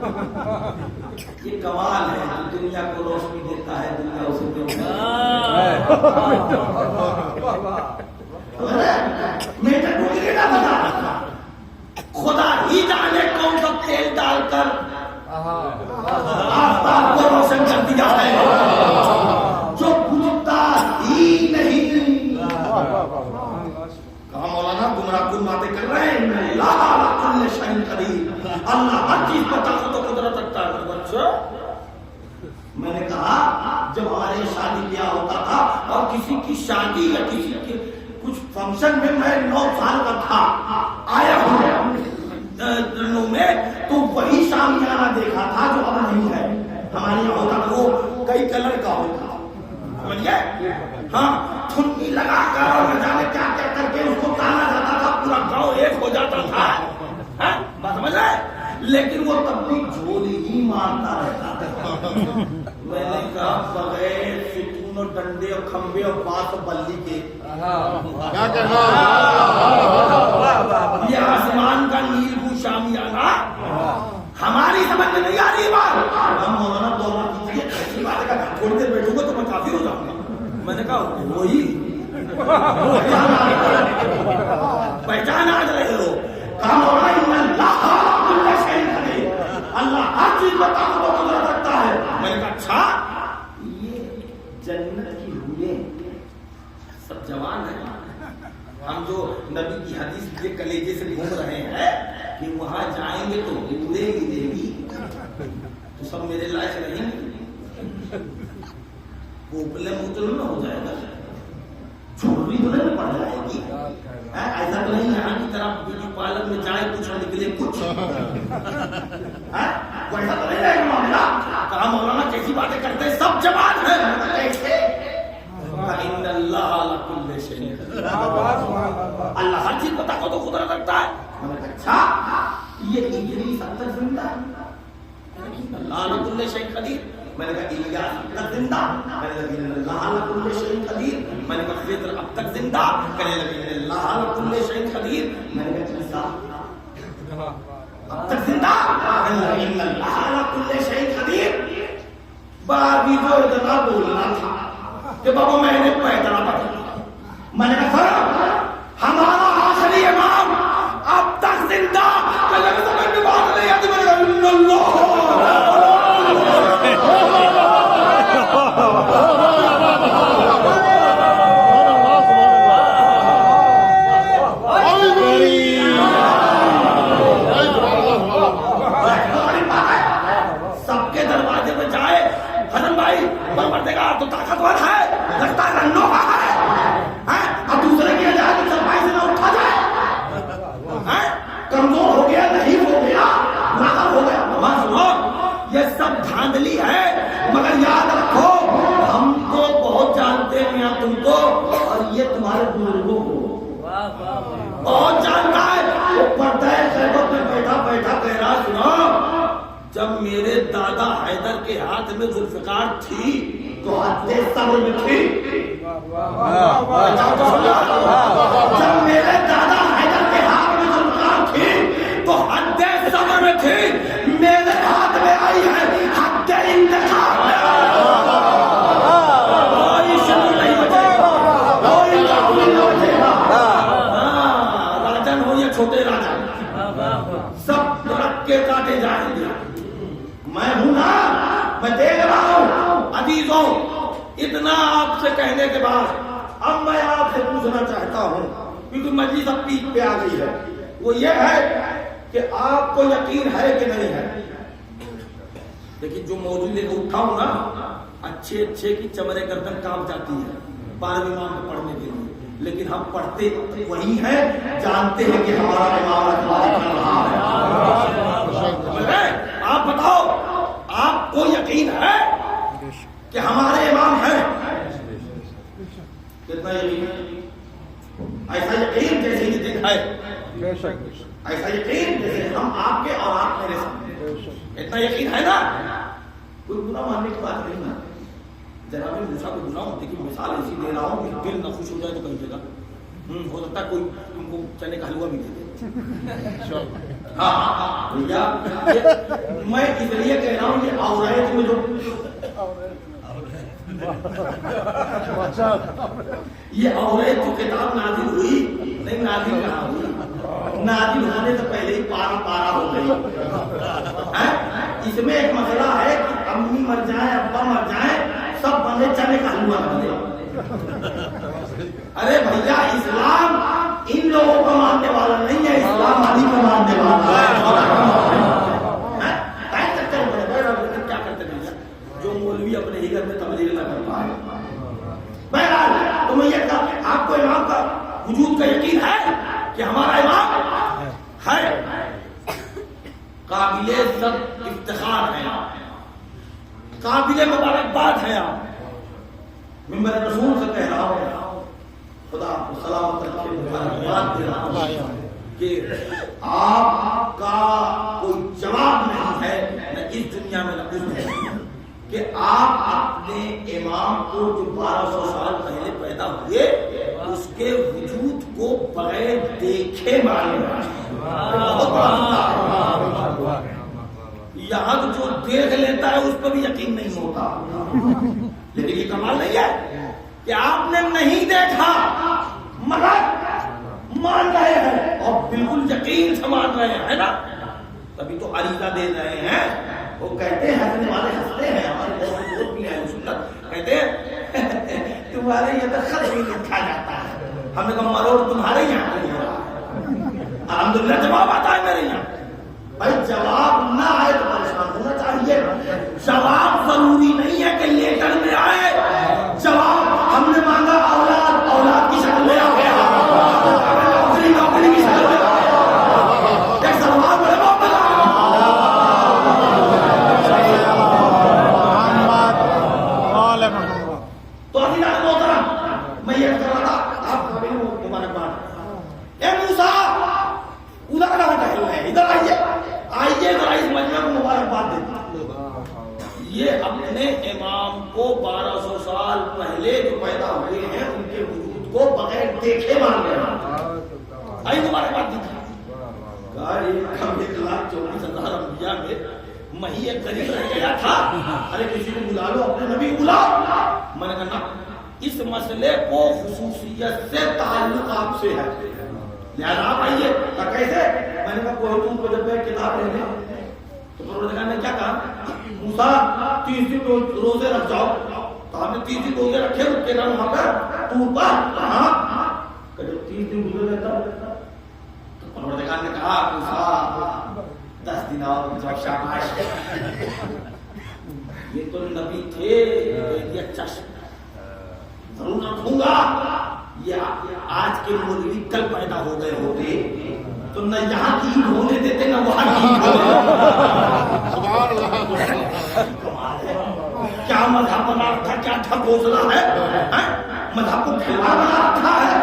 یہ کمال ہے جو دنیا کو روشنی دیتا ہے دنیا اسے مینٹل ٹیوب گر جاتا. خدا ہی جانے کون سا تیل ڈال کر آفتاب کو روشن کر دیا ہے جو بجھتا ہی نہیں. کہا مولانا گمراہ کن باتیں کر رہے ہیں. اللہ علی کل شیء قدیر, اللہ ہر چیز پر طاقت و قدرت رکھتا ہے. اچھا, میں نے کہا جب ہمارے شادی بیاہ ہوتا تھا اور کسی کی شادی یا کسی کے کچھ فنکشن میں میں 9 سال کا تھا آیا ہوں میں, تو وہی شامیانہ دیکھا تھا جو اب نہیں ہے. ہمارے یہاں ہوتا تھا وہ کئی کلر کا ہوتا, سمجھے؟ ہاں, ٹھنڈی لگا کر اور نہ جانے کیا کیا کر کے اس کو تانا جاتا تھا, پورا گاؤں ایک ہو جاتا تھا. بات سمجھ رہے؟ لیکن وہ تب بھی جھولی ہی مارتا رہتا تھا. میں نے کہا بغیر ستون اور ڈنڈے اور کھمبے اور بانس اور بلی کے کیا کہنا, یہ آسمان کا نیل بو شامیانہ ہماری سمجھ میں نہیں آ رہی بات. ہم مولانا دورہ کیجیے, ایسی بات ہے تھوڑی دیر بیٹھوں گا تو میں کافی ہو جاؤں گا. میں نے کہا وہی پہچان آ رہے ہو. کہا مولانا اللہ ہر چیز پر طاقت و قدرت رکھتا ہے. میں نے کہا اچھا, یہ جنت کی حوریں سب جوان ہیں. ہم جو نبی کی حدیث کے کلیجے سے گھوم رہے ہیں کہ وہاں جائیں گے تو اڑے گی دیوی, تو سب میرے لائق رہیں گے. پوپلے مطلب نہ ہو جائے گا, چھوڑی تو نہیں پڑ جائے گی. ایسا تو نہیں یہاں کی طرح بیوٹی پارلر میں جائے کچھ اور نکلے کچھ, ویسا تو نہیں رہے گا معاملہ. کہا مولانا کیسی باتیں کرتے ہیں, سب جوان ہیں. کیسے؟ ان اللہ علی کل شیء قدیر, اللہ ہر چیز پر طاقت و قدرت رکھتا ہے. میں نے کہا اچھا, یہ اجری اب تک زندہ ہے. اللہ علی کل شیء قدیر. میں نے کہا الیاس اب تک زندہ. میں نے کہا اللہ علی کل شیء قدیر. میں نے کہا خضر اب تک زندہ. کہنے لگے اللہ علی کل شیء قدیر. میں نے کہا عیسیٰ اب تک زندہ. کہنے لگے اللہ علی کل شیء قدیر. بابی جو اتنا بولنا تھا کہ بابا میں نے پیدرا پڑھا. میں نے کہا سر ہمارا آخری امام اب تک زندہ. کہ لگے تو میں نے بات نہیں آتی. میں نے کہا اللہ سب کے دروازے پہ جائے, حسن بھائی پروردگار تو طاقتور ہے, لگتا ہے رنوں کا ہے, اب دوسرے کے جائے تو چرپائی سے نہ اٹھا جائے, کمزور ہو گیا نہیں ہو گیا ناقص ہو گیا. وہاں سنو, یہ سب دھاندلی ہے, مگر یاد رکھو ہم تو بہت جانتے ہیں یہاں تم کو, اور یہ تمہارے بزرگوں کو بہت جانتا ہے. وہ پردہ خیبر میں بیٹھا بیٹھا کہہ رہا, سنو جب میرے دادا حیدر کے ہاتھ میں ذوالفقار تھی تو حد صبر میں تھی. جب میرے دادا حیدر کے ہاتھ میں ذوالفقار تھی تو حد صبر میں تھی. میرے ہاتھ میں آئی ہے حد انتخاب. کوئی شکر نہیں بچے گا, کوئی کام نہیں بچے گا. راجن ہو یا چھوٹے راجن, سب رکھ کے کاٹے جائیں گے. میں ہوں نا, میں دیکھ رہا ہوں. عزیزوں, اتنا آپ سے کہنے کے بعد اب میں آپ سے پوچھنا چاہتا ہوں, کیونکہ مجلس اب پیک پہ آ گئی ہے. وہ یہ ہے کہ آپ کو یقین ہے کہ نہیں ہے. لیکن جو موضوع لے کے اٹھا ہوں نا, اچھے اچھے کی چمرے گردن کانپ جاتی ہے 12ویں امام کو پڑھنے کے لیے. لیکن ہم پڑھتے وہی ہیں, جانتے ہیں کہ ہمارا امام کر رہا ہے. آپ بتاؤ, آپ کو یقین ہے کہ ہمارے امام ہیں؟ کتنا یقین ہے؟ ایسا یقین جیسے یہ دن ہے, ایسا یقین جیسے ہم آپ کے اور آپ میرے سامنے. اتنا یقین ہے نا, کوئی گناہ ماننے کی بات نہیں ہے. جناب موسیٰ کو گناہ ہوتی کہ مثال ایسی دے رہا ہوں کہ دل نہ خوش ہو جائے تو کہیں جگہ ہو سکتا ہے کوئی تم کو چنے کا حلوہ بھی دے دے. ہاں بھیا میں اس لیے کہہ رہا ہوں کہ عورت میں جو یہ عورت جو کتاب نازل ہوئی نہیں، نازل کہاں ہوئی، نازل ہونے سے پہلے ہی پارا پارا ہو گئی. اس میں ایک مسئلہ ہے کہ امی مر جائیں، ابا مر جائیں، سب بندے چنے کا حلوہ بن جائے. ارے بھیا اسلام ان لوگوں کا ماننے والا نہیں ہے، اسلام علی کا ماننے والا ہے. کیا کرتے بھیا جو مولوی اپنے ہی گھر میں تبلیغ نہ کر پائے. بہرحال تو میں یہ کہا کہ آپ کو امام کا وجود کا یقین ہے کہ ہمارا امام ہے، قابل سب افتخار ہے، قابل مبارکباد ہے. آپ ممبر رسول سے کہہ رہا ہوں، خدا آپ کو سلامت رکھے، مبارکباد دے رہا ہوں کہ آپ کا کوئی جواب نہیں ہے نہ اس دنیا میں نہ اس دنیا میں کہ آپ اپنے امام کو جو 1200 سال پہلے پیدا ہوئے اس کے وجود کو بغیر دیکھے ماننے. یہاں تو جو دیکھ لیتا ہے اس پہ بھی یقین نہیں ہوتا. لیکن یہ کمال نہیں ہے کہ آپ نے نہیں دیکھا مگر مان رہے ہیں اور بالکل یقین سے مان رہے ہیں نا. تبھی تو عریضہ دے رہے ہیں. وہ کہتے ہیں ہنسنے والے ہنستے ہیں، ہمارے دوست بھی ہیں سنت کہتے ہیں تمہارے یہ تو خط بھی لکھا جاتا ہے. ہم نے کہا مروڑ تمہارے یہاں نہیں ہو رہا. الحمدللہ جواب آتا ہے میرے یہاں. بھائی جواب نہ آئے تو پریشان ہونا چاہیے. جواب ضروری نہیں ہے کہ لیٹر میں آئے. جواب ہم نے مانگا اولاد، اولاد کی شکل میں آ گیا، نوکری، نوکری کی شکل میں ایک سوال بڑے بہت بڑا. تو ابھی نہ محترم میں یہ کر رہا تھا آپ کا بھی مبارکباد. اے موسیٰ ادھر نہ ٹہل رہے ہیں، ادھر آئیے آئیے ذرا اس مجمع کو مبارکباد دیتے. یہ اپنے امام کو 1200 سال پہلے جو پیدا ہوئے ہیں ان کے وجود کو بغیر دیکھے مان رہے ہیں. آئیے مبارکباد دیجیے. 1,24,000 انبیاء میں ہی ایک غریب رہ گیا تھا. ارے کسی کو بلا لو، اپنے نبی بلاؤ. میں نے کہا اس مسئلے کو خصوصیت سے تعلق آپ سے ہے، لہذا آپ آئیے. کیسے؟ میں نے کہا کوئی تم کو جب کتاب لینے تو پروردگار نے کیا کہا، موسیٰ 30 دن روزے رکھ جاؤ. تو ہم نے 30 دن روزے رکھے، رکے نا وہاں پر طور پر. ہاں کہ جب 30 دن گزر لیتا تو پروردگار نے کہا موسیٰ 10 دن اور شاباش. یہ تو نبی تھے، یہ چشم ضرور رکھوں گا. یہ آج کے مولوی کل پیدا ہو گئے ہوتے تو نہ یہاں کی عید ہونے دیتے نہ وہاں کی عید ہونے دیتے. کیا مذہب بنا رکھا، کیا ڈھکوسلا ہے، مذہب کو کھلا بنا رکھا ہے.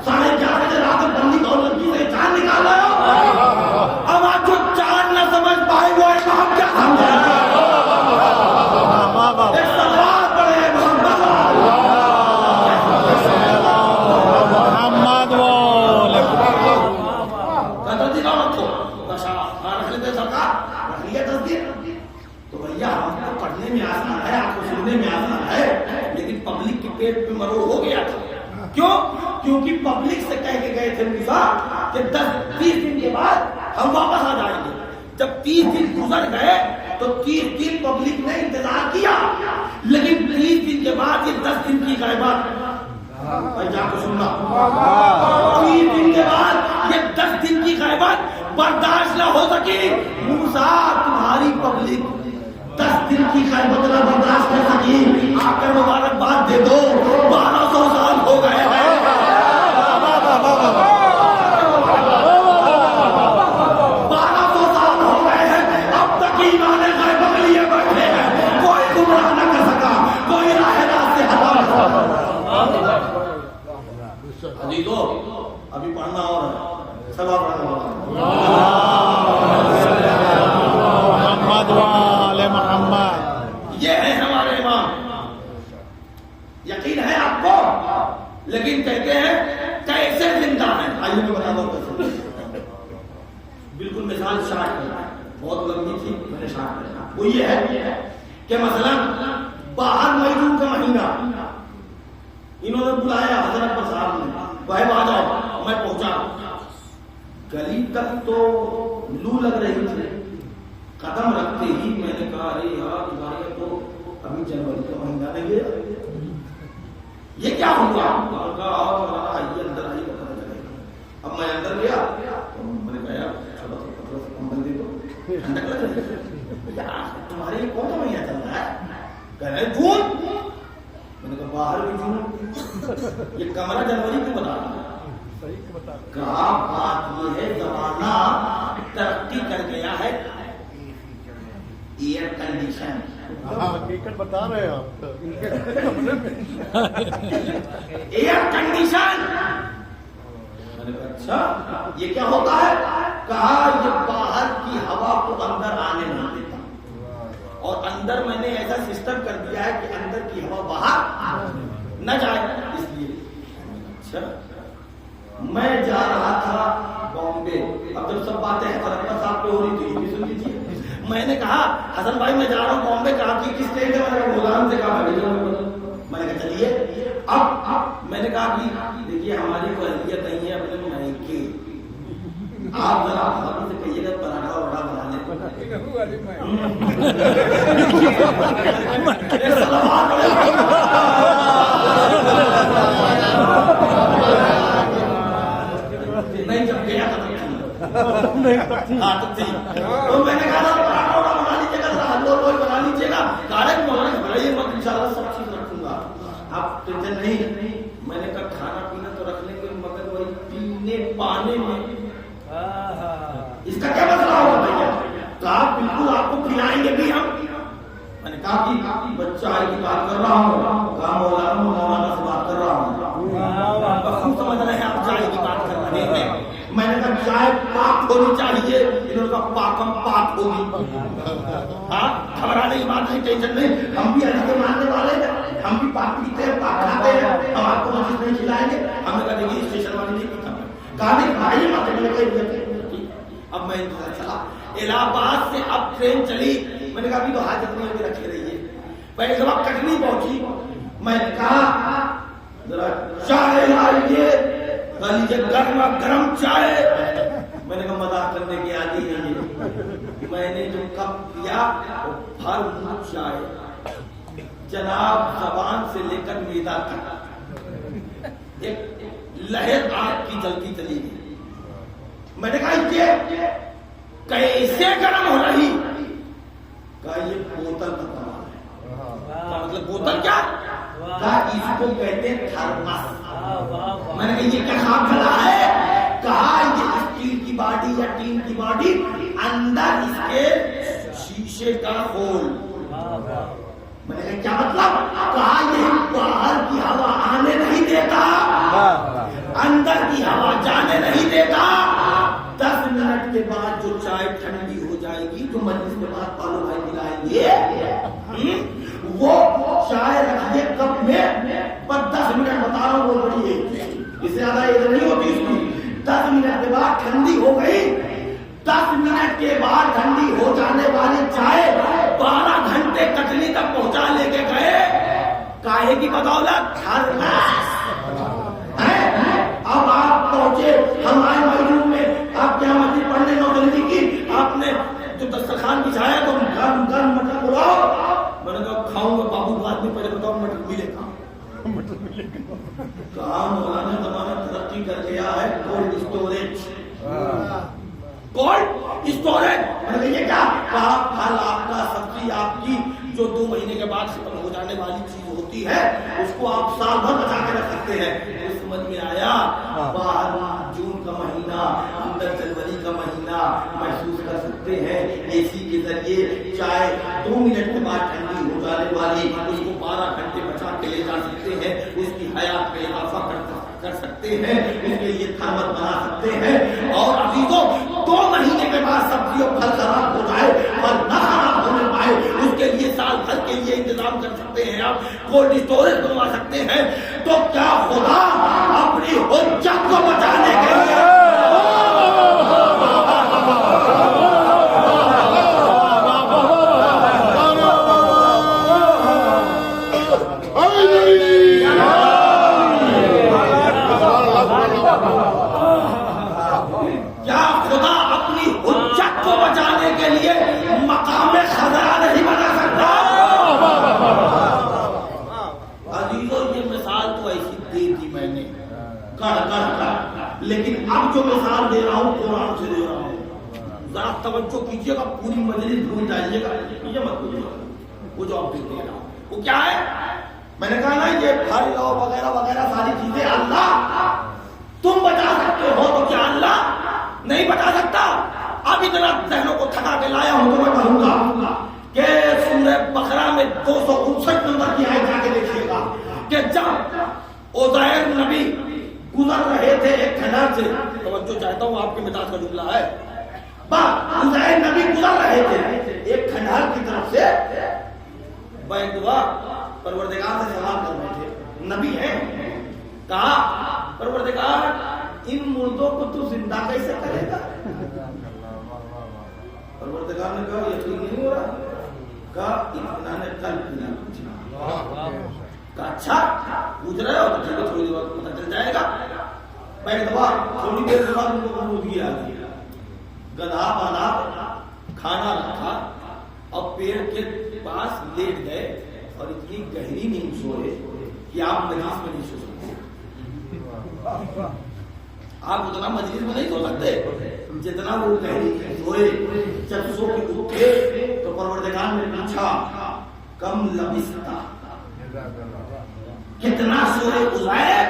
11:30 بجے رات میں بندی اور لڑکی سے چاند نکالا. اب آپ جو چاند نہ سمجھ پائے وہ امام کیا سمجھے. ایک سوال پڑے تو بھیا ہم کو پڑھنے میں آسان ہے، آپ کو سننے میں آسان ہے، لیکن پبلک کے پیٹ پہ مروڑ ہو گیا تھا. کیوں؟ کیونکہ پبلک سے کہہ کے گئے تھے موسیٰ کہ 10-20 دن کے بعد ہم واپس آ جائیں گے. جب 30 دن گزر گئے تو 30 دن پبلک نے انتظار کیا، لیکن 30 دن کے بعد یہ 10 دن کی غیبت. بھائی جا کے سننا، 30 دن کے بعد یہ 10 دن کی غیبت برداشت نہ ہو سکی. موسیٰ تمہاری پبلک 10 دن کی غیبت نہ برداشت کر سکی. آ کر مبارکباد دے دو، 1200 سال ہو گئے ہیں. 1200 سال ہو گئے ہیں، اب تک ایمان غیبت لیے بیٹھے ہیں. کوئی گمراہ نہ کر سکا، کوئی راہ راست سے ہٹا نہ سکا. عزیزو ابھی پڑھنا اور ہے، سبا پڑھنا ہوگا. محمد یہ ہے ہمارے امام. یقین ہے آپ کو، لیکن کہتے ہیں کیسے وہ یہ ہے کہ مثلا باہر مئی جون کا مہینہ انہوں نے بلایا حضرت پر صاحب نے، بھائی آ جاؤ، میں پہنچا، گلی تک تو لو لگ رہی تھی، قدم رکھتے ہی میں نے کہا ارے یار تمہارے تو ابھی جنوری کا مہینہ نہیں ہے، یہ کیا ہوا؟ آئیے اندر آئیے پتہ چلے گا۔ اب میں اندر گیا، میں نے کہا یار چلو کمبل دے دو، ٹھنڈک لگ رہی ہے، یار تمہارے یہ کون سا مہینہ چل رہا ہے؟ کہہ رہے جون۔ میں نے کہا باہر بھی جون، یہ کمرہ جنوری کیوں بتا رہا ہے؟ کہا بات یہ ہے زمانہ ترقی کر گیا ہے، ایئر کنڈیشن حقیقت بتا رہے ہیں آپ، ایئر کنڈیشن۔ میں نے کہا اچھا یہ کیا ہوتا ہے؟ کہا یہ باہر کی ہوا کو اندر آنے نہیں دیتا، اور اندر میں نے ایسا سسٹم کر دیا ہے کہ اندر کی ہوا باہر نہ جائے، اس لیے۔ اچھا میں جا رہا تھا بامبے، اب جب سب باتیں حضرت صاحب پہ ہو رہی تھی یہ بھی سن لیجیے۔ میں نے کہا حسن بھائی میں جا رہا ہوں بامبے، کہا کہ کس ٹرین سے؟ میں نے کہا غلام سے، کہا میں نے کہا چلیے۔ اب میں نے کہا کہ دیکھیے ہماری کوئی اہلیت نہیں ہے اپنے مائکے، آپ ذرا بھابھی سے کہیے گا پراٹھا وراٹھا بنا لیں۔ نہیں جب گیا تھا تو میں نے کہا پراٹھا وراٹھا بنا لیجیے گا، ذرا حلوہ ولوہ بنا لیجیے گا، ڈائریکٹ گھبرائیے مت، ان شاء اللہ سب چیز رکھوں گا، آپ ٹینشن نہیں۔ میں نے کہا کھانا پینا تو رکھ لیں گے مگر وہی پینے پانے میں اس کا کیا مسئلہ ہوگا بھیا؟ کہا بالکل آپ کو کھلائیں گے بھی ہم۔ میں نے کہا کہ بچہ ہے کی بات کر رہا ہوں، کہا مولانا سے بات کر رہا ہوں، خوب سمجھ رہے ہیں آپ چائے کی بات کر رہے ہیں۔ میں نے کہا چائے پاک ہونی چاہیے، انہوں نے کہا پاکم پاک ہوگی۔ ہاں گھبرانے کی بات نہیں، ٹینشن نہیں، ہم بھی علی کے ماننے والے ہیں، ہم بھی پاک پیتے ہیں، پاک کھاتے ہیں، ہم آپ کو مسجد نہیں کھلائیں گے۔ ہم نے کہا دیکھیے اسٹیشن والے نہیں پیتا، کہا نہیں بھائی مت، میں نے کہا اب میں انتظار چلا الہ آباد سے، اب ٹرین چلی، میں نے کہا ابھی تو حاجت نہیں ہوگی رکھے رہیے۔ پہلے جب آپ کٹنی پہنچی میں نے کہا ذرا چائے لائیے، لیجیے گرم چائے۔ میں نے کہا مذاق کرنے کی عادی نہیں ہے، میں نے جو کپ پیا بھر منہ چائے، جناب زبان سے لے کر میدا تک ایک لہر آگ کی جلتی چلی گئی۔ میں نے کہا یہ کیسے گرم ہو رہی؟ کہا یہ بوتل کا کمال ہے۔ مطلب بوتل کیا؟ کہا اس کو کہتے ہیں تھرمس۔ میں نے کہا یہ کیا خواب کھلا ہے؟ کہا یہ اسٹیل کی باڈی یا ٹین کی باڈی، اندر اس کے شیشے کا ہول۔ میں نے کہا کیا مطلب؟ کہا یہ باہر کی ہوا آنے نہیں دیتا، اندر کی ہوا جانے نہیں دیتا۔ 10 منٹ کے بعد جو چائے ٹھنڈی ہو جائے گی، جو مجلس کے بعد پالو بھائی ملائیں گے، وہ چائے رکھیے کپ میں، پر 10 منٹ بتا رہا ہوں وہ بڑی ہے، اس سے زیادہ یہ نہیں ہوتی اس کی۔ 10 منٹ کے بعد ٹھنڈی ہو گئی، 10 منٹ کے بعد ٹھنڈی ہو جانے والی چائے 12 گھنٹے کٹنی تک پہنچا لے کے گئے، کاہے کی بدولت؟ تھرمس۔ اب آپ پہنچے ہمارے محروم میں، آپ کیا مسجد پڑھنے نوجوانی کی، آپ نے جو دسترخوان بچھایا تو گرم گرم مٹر پلاؤ۔ میں نے کہا کھاؤں گا بابو، بعد میں پہلے بتاؤ مٹر ملے گا؟ کہا مولانا زمانہ ترقی کر گیا ہے، کولڈ اسٹوریج، کولڈ اسٹوریج۔ میں نے کہا یہ کیا؟ کہا پھل آپ کا، سبزی آپ کی، جو 2 مہینے کے بعد ختم ہو جانے والی چیز ہوتی ہے اس کو آپ سال بھر بچا کے رکھ سکتے ہیں۔ سمجھ میں آیا؟ باہر جون کا مہینہ، اندر جنوری کا مہینہ محسوس کر سکتے ہیں۔ اے سی کے ذریعے چائے 2 منٹ کے بعد ٹھنڈی ہو جانے والی، اس کو 12 گھنٹے بچا کے لے جا سکتے ہیں، اس کی حیات میں اضافہ کر سکتے ہیں، اس کے لیے تھرمس بنا سکتے ہیں۔ اور عزیزوں 2 مہینے کے بعد سبزی اور پھل خراب ہو جائے اور نہ خراب ہونے پائے، اس کے لیے سال بھر کے لیے انتظام کر سکتے ہیں، آپ کولڈ اسٹوریج بنوا سکتے ہیں۔ تو کیا خدا اپنی حجت کو بچانے کے لیے مثال دے رہا ہوں قرآن سے دے رہا ہوں, ذرا توجہ کیجیے گا, پوری مجلس بھول جائیے گا, یہ مت بھولیے گا. وہ جو آپ دے رہا ہوں وہ کیا ہے؟ میں نے کہا نا یہ پھل لو وغیرہ وغیرہ ساری چیزیں اللہ تم بتا سکتے ہو, تو کیا اللہ نہیں بتا سکتا؟ اب اتنا ذہنوں کو تھکا کے لایا ہوں تو میں کہوں گا کہ سورہ بقرہ میں 259 نمبر کی آیت جا کے دیکھیے گا کہ جب عزیر نبی گزر رہے تھے ایک کھنڈر سے, توجہ چاہتا ہوں آپ کے مزاج کا جملہ ہے, عزیر نبی گزر رہے تھے ایک کھنڈر کی طرف سے, بیت دعا پروردگار سے سوال کر رہے تھے, نبی ہیں, کہا پروردگار ان مردوں کو تو زندہ کیسے کرے گا؟ پروردگار نے کہا یقین نہیں ہو رہا, کہا اتنا نے کل بھی نہ پوچھا, کہا اچھا پوچھ رہے ہو تو چلو تھوڑی دیر بعد پتہ چل جائے گا. بیت دعا تھوڑی دیر بعد ان کو مرودگی آ گئی, گدھا باندھا, کھانا رکھا اور پیڑ کے پاس لیٹ گئے اور اتنی گہری نیند سوئے کہ آپ مجلس میں نہیں سو سکتے. آپ اتنا مجلس میں نہیں سو سکتے جتنا وہ گہری نیند سوئے. جب سو کے اٹھے تو پروردگار نے پوچھا کم لبثتا, کتنا سوئے عزیر؟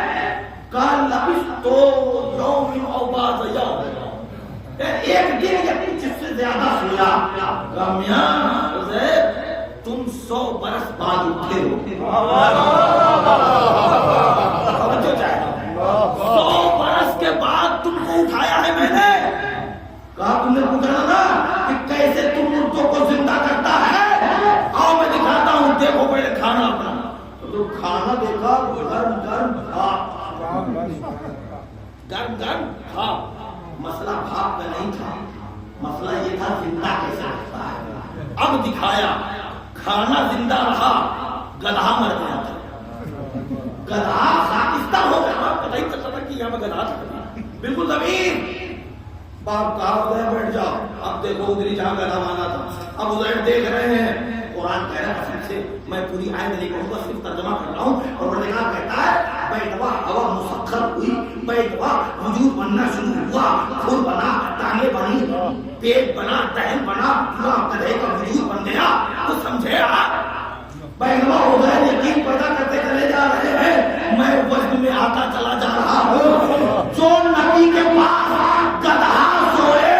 کہا لبثت یوم او بعض یوم, ایک دن یا کچھ سے زیادہ سویا. کہا میاں عزیر تم 100 برس بعد اٹھے ہو. 100 برس کے بعد تم کو اٹھایا ہے میں نے. کہا تم نے پوچھا نا کہ کیسے تم مردوں کو زندہ کرتا ہے, آؤ میں دکھاتا ہوں, دیکھو پہلے کھانا اپنا. تو کھانا دیکھا گرم گرم بھاپ, گرم گرم بھاپ. مسئلہ بھاپ کا نہیں تھا, مسئلہ یہ تھا زندہ کیسے رکھتا ہے. اب دکھایا کھانا زندہ رہا, گدھا مر گیا تھا. گدھا خاکستہ ہو گیا, پتہ ہی چلتا تھا کہ یہاں پہ گدھا تھا, بالکل زمین. باپ کہا گیا بیٹھ جاؤ, اب دیکھو ادھر جہاں گدھا مانا تھا. اب ادھر دیکھ رہے ہیں, قرآن کہہ رہا ہے قسم سے میں پوری آیت نہیں کہوں گا, صرف ترجمہ کر رہا ہوں. اور پروردگار کہتا ہے بیتوا ہوا مسخر ہوئی, بیتوا وجود بننا شروع ہوا, خون بنا, ٹانگیں بنی, پیٹ بنا, دہن بنا, پورا گدھے کا وجود بن گیا. تو سمجھے آپ بیتوا ہو گئے, یقین پیدا کرتے چلے جا رہے ہیں, میں وزن میں آتا چلا جا رہا ہوں. جو نبی کے پاس گدھا سوئے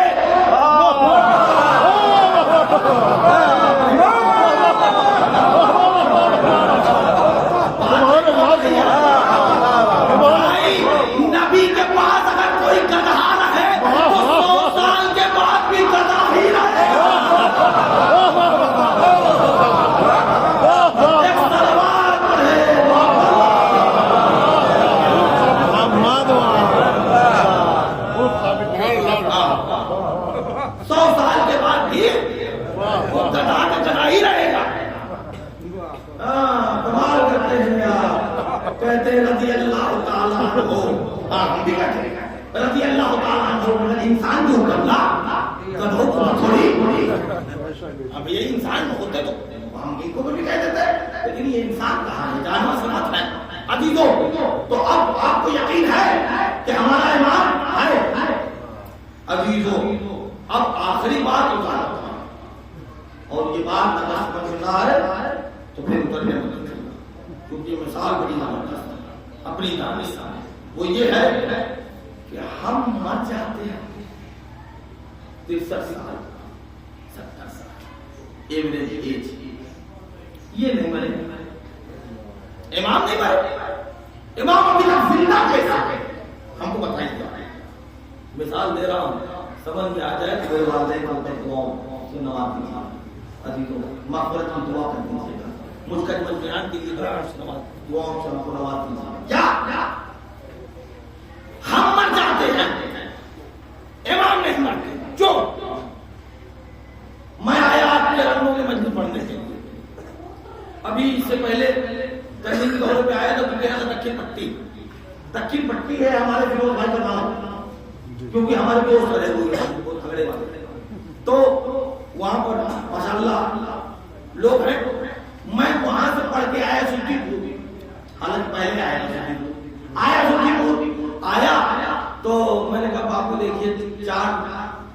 نبی کے پاس اگر کوئی گدھا رہے تو 100 سال کے بعد بھی گدھا ہی رہے گا. ایک سلوات پڑھے 100 سال کے بعد بھی وہ گدھا کا گدھا ہی رہے گا. کمال کرتے ہیں آپ, کہتے ہیں رضی اللہ تعالیٰ عنہ. ہم بھی کہتے ہیں رضی اللہ تعالیٰ عنہ. انسان جو کرنا گدھوں کو تھوڑی, اب یہ انسان ہوتے تو ہم ان کو بھی کہہ دیتے, لیکن یہ انسان کہاں ہے, جانور سمات ہے. عزیزوں تو اب آپ کو یقین ہے کہ ہمارا امام ہے. عزیزوں اب آخری بات اتارتا ہوں, اور یہ بات اگر سمجھنا ہے تو پھر اترنے مدد کرنا, کیونکہ یہ مثال بڑی زبردست ہے اپنی دانش. وہ یہ ہے کہ ہم مر جاتے ہیں 63 سال 70 سال ایوریج ایج, یہ نہیں مرے. امام نہیں مرے, امام ابھی تک زندہ کیسا ہے ہم کو بتائیے. مثال دے رہا ہوں, سمجھ میں آ جائے کہ والدین کو دعاؤں سے نواز دیجیے. عزیزوں مغفرت کی دعا کر دیجیے گا, مجھ کا بیان کے لیے دعاؤں سے نواز دیجیے. کیا ہم مر جاتے ہیں, امام نہیں مرتے. جو میں آیا آپ کے رنگوں کے مجلس پڑھنے کے لیے, ابھی اس سے پہلے کرنے کے دورے پہ آیا تو کہنا تھا دکن پٹی ہے ہمارے فیروز بھائی کا نام, کیونکہ ہمارے دوست رہے ہوئے ہیں بہت تگڑے والے, تو وہاں پر ماشاءاللہ لوگ ہیں. میں وہاں سے پڑھ کے آیا سلطی پور, حالانکہ پہلے آیا سلطی پور, آیا تو میں نے کہا باپ 4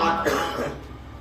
8।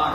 8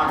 8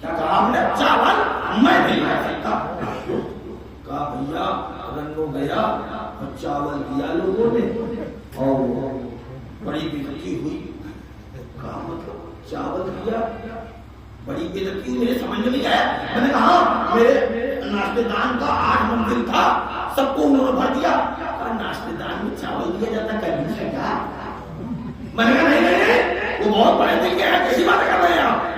کیا کہا ہم نے؟ چاول میں نہیں لا سکتا. کہا بھیا رنگو گیا اور چاول دیا لوگوں نے اور بڑی بےزتی ہوئی. کہا مطلب چاول دیا بڑی بےزتی ہوئی؟ میرے سمجھ میں نہیں آیا. میں نے کہا میرے ناشتے دان کا 8 منزل تھا, سب کو انہوں نے بھر دیا. کہا ناشتے دان میں چاول دیا جاتا کبھی سے کیا؟ میں نے کہا نہیں وہ بہت بڑے دل کے ہیں, کیسی بات کر رہے ہیں آپ؟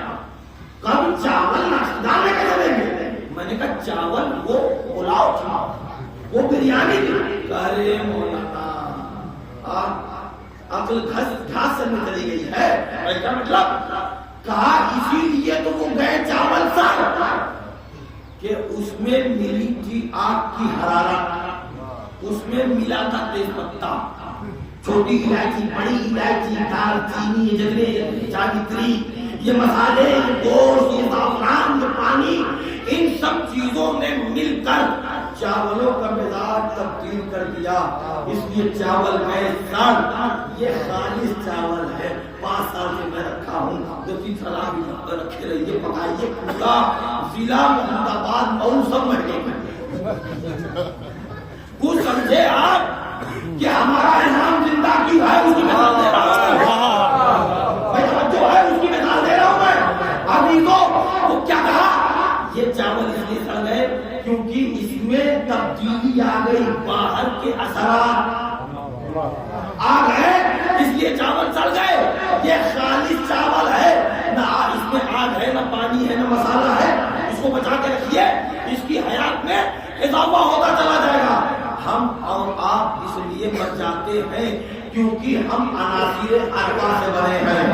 کہا چاول ناشتے دان میں کیسے دیں گے؟ میں نے کہا چاول وہ پلاؤ تھا, وہ بریانی تھی. ارے مولانا عقل گھاس سے چلی گئی ہے. کیا مطلب؟ کہا اسی لیے تو وہ گئے چاول سر کہ اس میں ملی تھی آگ کی حرارت, اس میں ملا تھا تیز پتہ, چھوٹی الائچی, بڑی الائچی, دال چینی, یہ جگرے, جاگتری, یہ مسالے, یہ گوشت, یہ زعفران, یہ پانی, ان سب چیزوں نے مل کر چاولوں کا مزاج تبدیل کر دیا. اس لیے چاول گئے سر. یہ خالص چاول ہے, 5 سال سے میں رکھا ہوں. 2-3 سال رکھے رہیے, پکائیے, پورا ضلع محمد آباد مئو سب مہنگے میں. کچھ سمجھے آپ کہ ہمارا امام زندہ کیوں ہے؟ اس کی مثال دے رہا ہوں میں, جو ہے اس کی مثال دے رہا ہوں میں. ابھی تو وہ کیا کہا, یہ چاول اس لیے سڑ گئے کیونکہ اس میں تبدیلی آ گئی, باہر کے اثرات آ گئے, اس لیے چاول سڑ گئے. یہ خالص چاول ہے, نہ اس میں آگ ہے, نہ پانی ہے, نہ مسالہ ہے. اس کو بچا کے رکھیے, اس کی حیات میں اضافہ ہوتا چلا جائے گا. ہم اور آپ اس لیے مر جاتے ہیں کیونکہ ہم عناصر اربع سے بنے ہیں.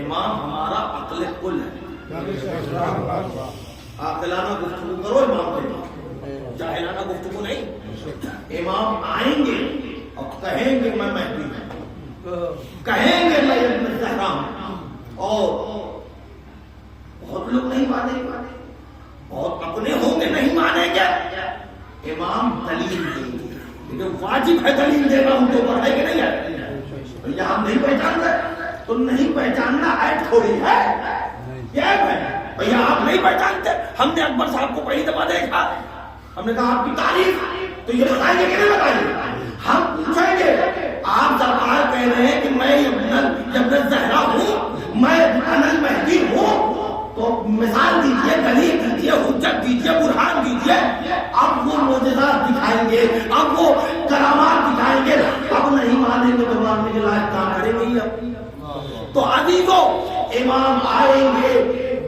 امام ہمارا عقل کل ہے. عاقلانہ گفتگو کرو امام کے, جاہلانہ گفتگو نہیں. امام آئیں گے اور کہیں گے میں مہدی ہوں, کہیں گے میں ابن زہرا ہوں, اور بہت لوگ نہیں مانیں گے, بہت اپنے ہوں گے نہیں مانیں گے. امام دلیل دیں گے, لیکن واجب ہے دلیل دینا ان کے اوپر, ہے کہ نہیں ہے؟ بھیا ہم نہیں پہچان رہے تو نہیں پہچاننا عیب تھوڑی ہے, کیا ہے بھیا آپ نہیں پہچانتے. ہم نے اکبر صاحب کو پہلی دفعہ دیکھا, ہم نے کہا آپ کی تعریف تو یہ بتائیں گے کہ نہیں بتائیں گے؟ ہم پوچھیں گے آپ سرکار کہہ رہے ہیں کہ میں ابن زہرا ہوں, میں انل مہدی ہوں, تو مثال دیجیے, دلیل دیجیے, حجت دیجیے, برہان دیجیے. اب وہ معجزات دکھائیں گے, اب وہ کرامات دکھائیں گے. اب نہیں مانیں گے تو ماننے کے لائق کام کریں گے. تو عزیزوں امام آئیں گے,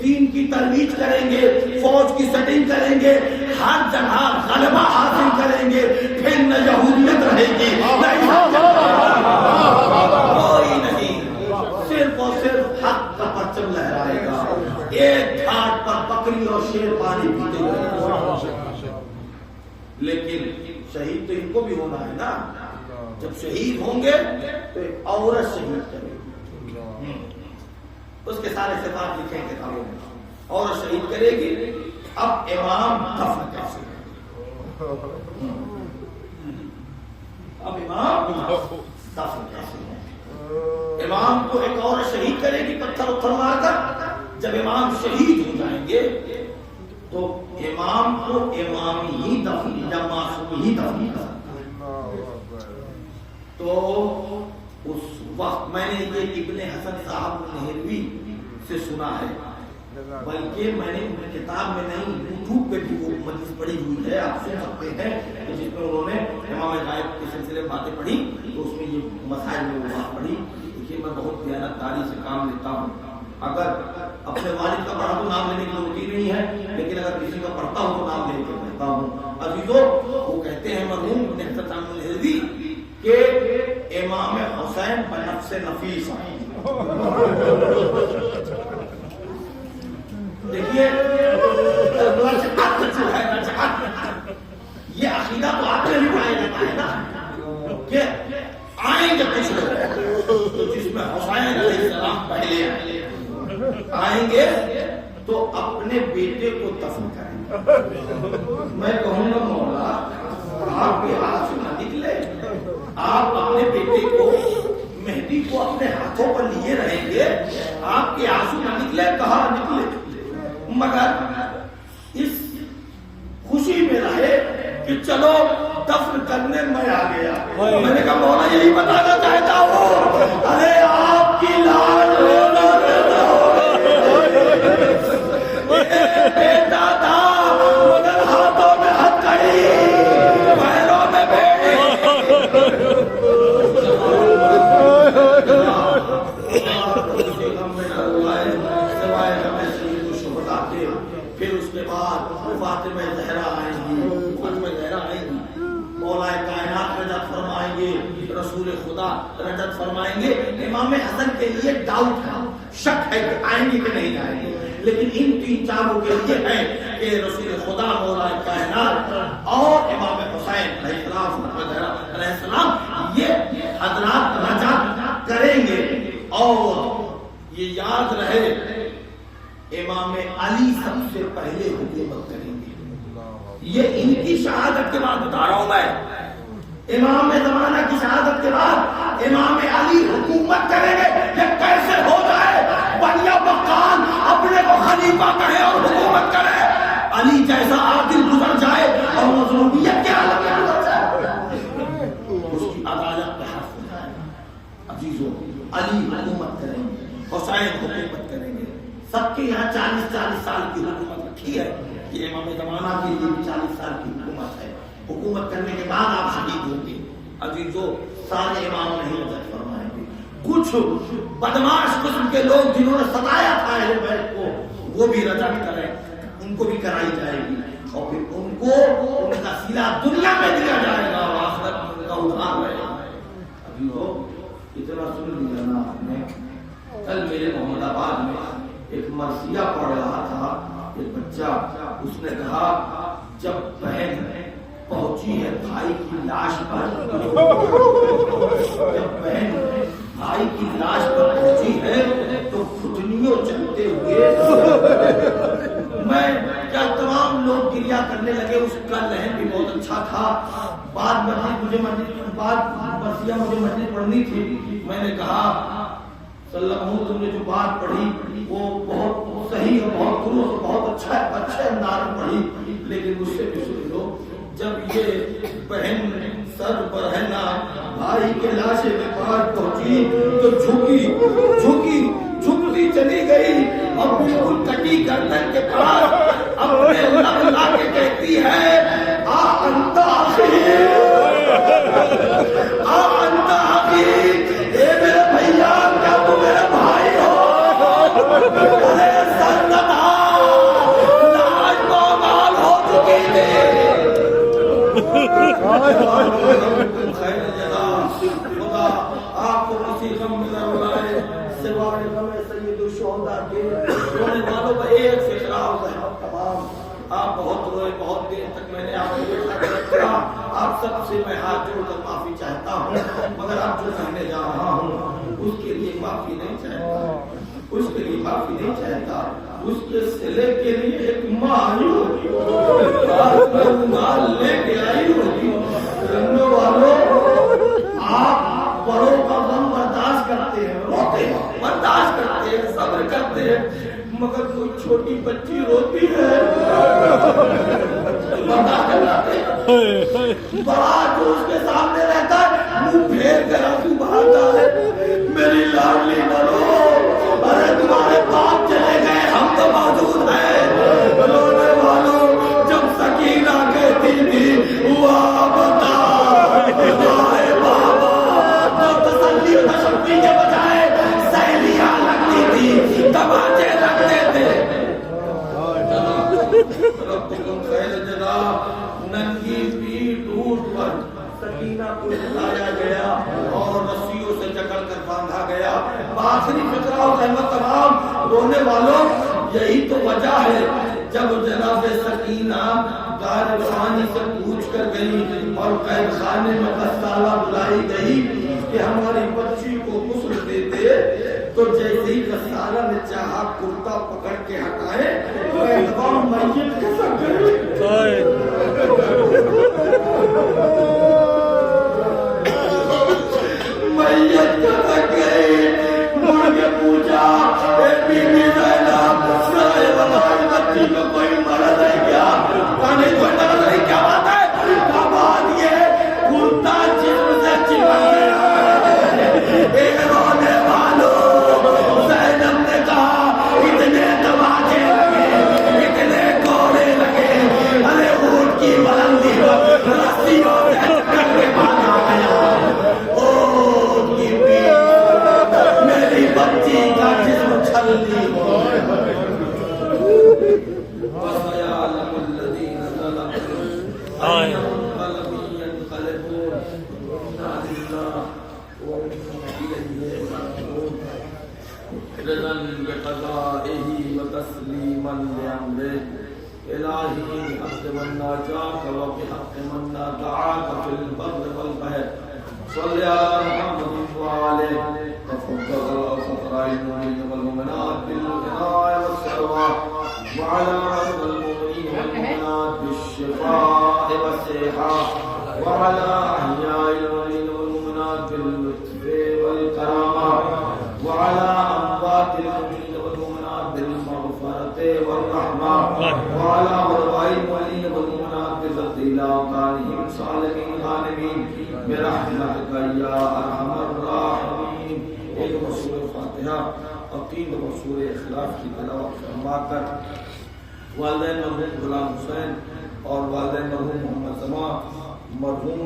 دین کی ترویج کریں گے, فوج کی سیٹنگ کریں گے, ہر جگہ غلبہ حاصل کریں گے. پھر نہ یہودیت رہے گی, کوئی نہیں, صرف اور صرف حق کا پرچم لہرائے گا. ایک گھاٹ پر بکری اور شیر پانی پیتے ہوئے, لیکن شہید تو ان کو بھی ہونا ہے نا. جب شہید ہوں گے تو ایک عورت شہید کرے گی, اس کے سارے صفات لکھیں کتابوں میں. عورت شہید کرے گی, اب امام دفن کیسے اب امام دفن کیسے امام کو ایک اور شہید کرے گی پتھر اتھر مار کر. جب امام شہید ہو جائیں گے تو امام کو امام ہی دفن یا معصوم ہی دفن کر سکتا ہے. تو اس وقت میں نے یہ ابن حسن صاحب نہروی سے سنا ہے, بلکہ میں نے کتاب میں نہیں یوٹیوب پہ بھی وہ مجلس پڑھی ہوئی ہے, آپ سن سکتے ہیں, جس میں انہوں نے امام غائب کے سلسلے میں باتیں پڑھی تو اس میں یہ مسائل میں وہ بات پڑھی. دیکھیے میں بہت دیانتداری سے کام لیتا ہوں, اگر اپنے والد کا پڑھا تو نام لینے کی ضرورت ہی نہیں ہے, لیکن اگر کسی کا پڑھتا ہوں تو نام لے کے پڑھتا ہوں. عزیزو, وہ کہتے ہیں مرحوم ابن حسن صاحب نہروی کہ امام حسین بنفس نفیس ہیں. دیکھیے یہ عقیدہ تو آپ نے بھی پایا جاتا ہے نا کہ آئیں گے کچھ لوگ جس میں حسین علیہ السلام پہلے آئیں گے تو اپنے بیٹے کو دفن کریں گے. میں کہوں گا مولا آپ کے ہاتھ سے نہ نکلے, آپ اپنے بیٹے کو مہدی کو اپنے ہاتھوں پر لیے رہیں گے, آپ کے آنسو نہ نکلے, کہاں نکلے, مگر اس خوشی میں رہے کہ چلو دفن کرنے میں آ گیا. میں نے کہا مولا یہی بتانا چاہتا ہوں, ارے آپ کی لاڈ بیٹا تھا مگر ہاتھوں میں ہتھکڑی پیروں میں بیڑی. پھر اس کے بعد فاطمہ زہرا آئیں گی, فاطمہ زہرا آئیں گی, مولا کائنات رجعت فرمائیں گے, رسول خدا رجعت فرمائیں گے. امام حسن کے لیے ڈاؤٹ ہے, شک ہے کہ آئیں گے کہ نہیں آئیں گے, لیکن ان تین چاروں کے لیے ہے کہ رسول خدا مولا کائنات اور امام حسین علیہ السلام علیہ السلام یہ حضرات رجعت کریں گے. اور یہ یاد رہے امام علی سب سے پہلے حکومت کریں گے. یہ ان کی شہادت کے بعد بتا رہا ہوں میں, امام زمانہ کی شہادت کے بعد امام علی حکومت کریں گے. یہ کیسے ہو جائے, بنیا مکان اپنے کو خلیفہ کہے اور حکومت کرے, علی جیسا عادل گزر جائے اور مظلومیت کے عالم میں گزر جائے, اس کی عدالت پہ حرف ہو جائے. عزیزوں, علی حکومت کریں گے, حسین حکومت کریں گے. سب کے یہاں 40 سال کی حکومت رکھی ہے, یہ امام زمانہ کے لیے 40 سال کی حکومت ہے. حکومت کرنے کے بعد آپ شہید ہوں گے. عزیزو, سارے امام نہیں رجعت فرمائیں گے, کچھ بدماش قسم کے لوگ جنہوں نے ستایا تھا اہل بیت کو وہ بھی رجعت کریں, ان کو بھی کرائی جائے گی, اور پھر ان کو ان کا صلہ دنیا میں دیا جائے گا اور آخرت میں ان کا ادھار رہے گا. عزیزو, اتنا سن لیا نا آپ نے. کل میرے محمد آباد میں ایک مرثیہ پڑھ رہا تھا, ایک بچہ, اس نے کہا جب بہن پہنچی ہے بھائی کی لاش پر, جب بہن بھائی کی لاش پر پہنچی ہے تو گھٹنیوں چلتے ہوئے میں کیا تمام لوگ گریا کرنے لگے. اس کا لہن بھی بہت اچھا تھا. بعد مجھے مرثیہ مجھے مسجد پڑھنی تھی. میں نے کہا صلی اللہ علیہ وسلم, تم نے جو بات پڑھی وہ بہت صحیح اور بہت درست, بہت اچھے انداز میں پڑھی, لیکن مجھ سے بھی سن لو. جب یہ بہن سر پر ہے نا بھائی کے لاشے کے پاس پہنچی تو جھکتی چلی گئی اور بالکل کٹی گردن کے پاس اپنے لب لا کے کہتی ہے, آ انت آخری, آ انت آخری, اے میرے بھیا کیا تو میرے بھائی ہو, ارے سرکتا لاج بامال ہو چکی تھی. خیر جزا خدا آپ کو کسی غم میں نہ رلائے سوائے غم سید الشہداء کے. رونے والوں کا ایک فکرہ ہے تمام. آپ بہت روئے, بہت دیر تک میں نے آپ کو بیٹھا کر رکھا. آپ سب سے میں ہاتھ جوڑ کر معافی چاہتا ہوں, مگر آپ جو کہنے جا رہا ہوں اس کے لیے معافی نہیں چاہتا, اس کے لیے معافی نہیں چاہتا, اس کے صلے کے لیے ایک مایوس چھوٹی بچی روتی ہے بڑا جو اس کے سامنے رہتا ہے منہ پھیر کر آنسو بہاتا ہے میری لاڈلی نہ رو ارے تمہارے باپ چلے گئے ہم تو موجود ہیں رونے والوں جب سکینہ کہتی تھی واہ بتا اے بابا جو تسلی و تشفی کے بجائے سہیلیاں لگتی تھی تماچے لگتے تھے ربکم خیر جزا ننگی پیٹ اونٹ پر سکینہ کو لایا گیا اور رسیوں سے جکڑ کر باندھا گیا آخری فکرہ اور رحمت تمام رونے والوں یہی تو وجہ ہے جب جناب سکینہ دار خانی سے پوچھ کر گئی اور قید خانے میں غسالہ بلائی گئی کہ ہماری بچی کو غسل دیتے تو جیسے ہی غسالہ نے چاہا کرتا پکڑ کے ہٹائے قیدوان میت کھسک گئی میت کھسک گئی مڑ کے پوچھا اے بی بی زینب سرائے والی بچی کو کوئی مرض ہے کیا کوئی مرض نہیں کیا بات ہے کیا بات یہ کرتا جسم سے چمٹ گیا اے رونے والوں زینب نے کہا اتنے تماچے لگے اتنے کوڑے لگے ارے اونٹ کی بلندی پر رسیوں سے چکر کے باندھا گیا اونٹ کی پیٹھ میری بچی کا جسم چھل دی وَسَيَعْلَمُ الَّذِينَ ظَلَمُوا أَيَّ مُنقَلَبٍ يَنقَلِبُونَ إِنَّا لِلَّهِ وَإِنَّا إِلَيْهِ رَاجِعُونَ رضا بقضائه وتسليما لأمره إلهي بحق من ناجاك وبحق من نادعاك في البر والبحر صل على محمد وآله وفقر فقراء المؤمنين والمؤمنات بالغناء والسلوى وعلى عدد المؤمنين والمؤمنات بالشفاء والصحة وعلى أحياء المؤمنين والمؤمنات باللطف والكرامة وعلى أموات المؤمنين والمؤمنات بالمغفرة والرحمة وعلى غرباء المؤمنين والمؤمنات بفضل أوطانهم صالحين غانمين برحمتك يا أرحم الراحمين. ایک رسول فاتحہ اور 3 رسول اخلاص کی تلاوت فرما کر والدین مرحوم غلام حسین اور والدین مرحوم محمد زمان مرحوم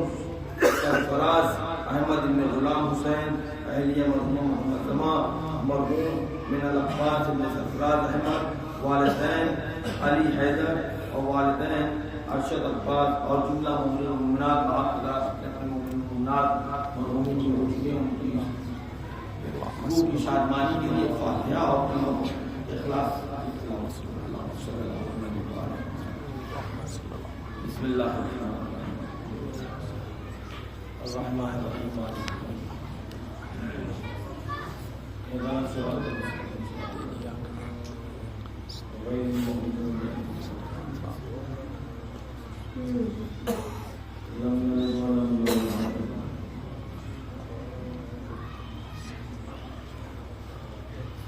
سرفراز احمد بن غلام حسین اہلیہ مرحوم محمد زمان مرحوم من العباس بن سرفراز احمد والدین علی حیدر اور والدین ارشد عباس اور جملہ مومنات مرحومین کی روشنی ان کی روح کی شادمانی کے لیے فاتحہ اور اخلاص. بسم اللہ الرحمن الرحیم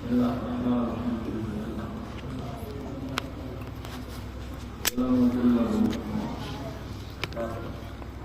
اللہ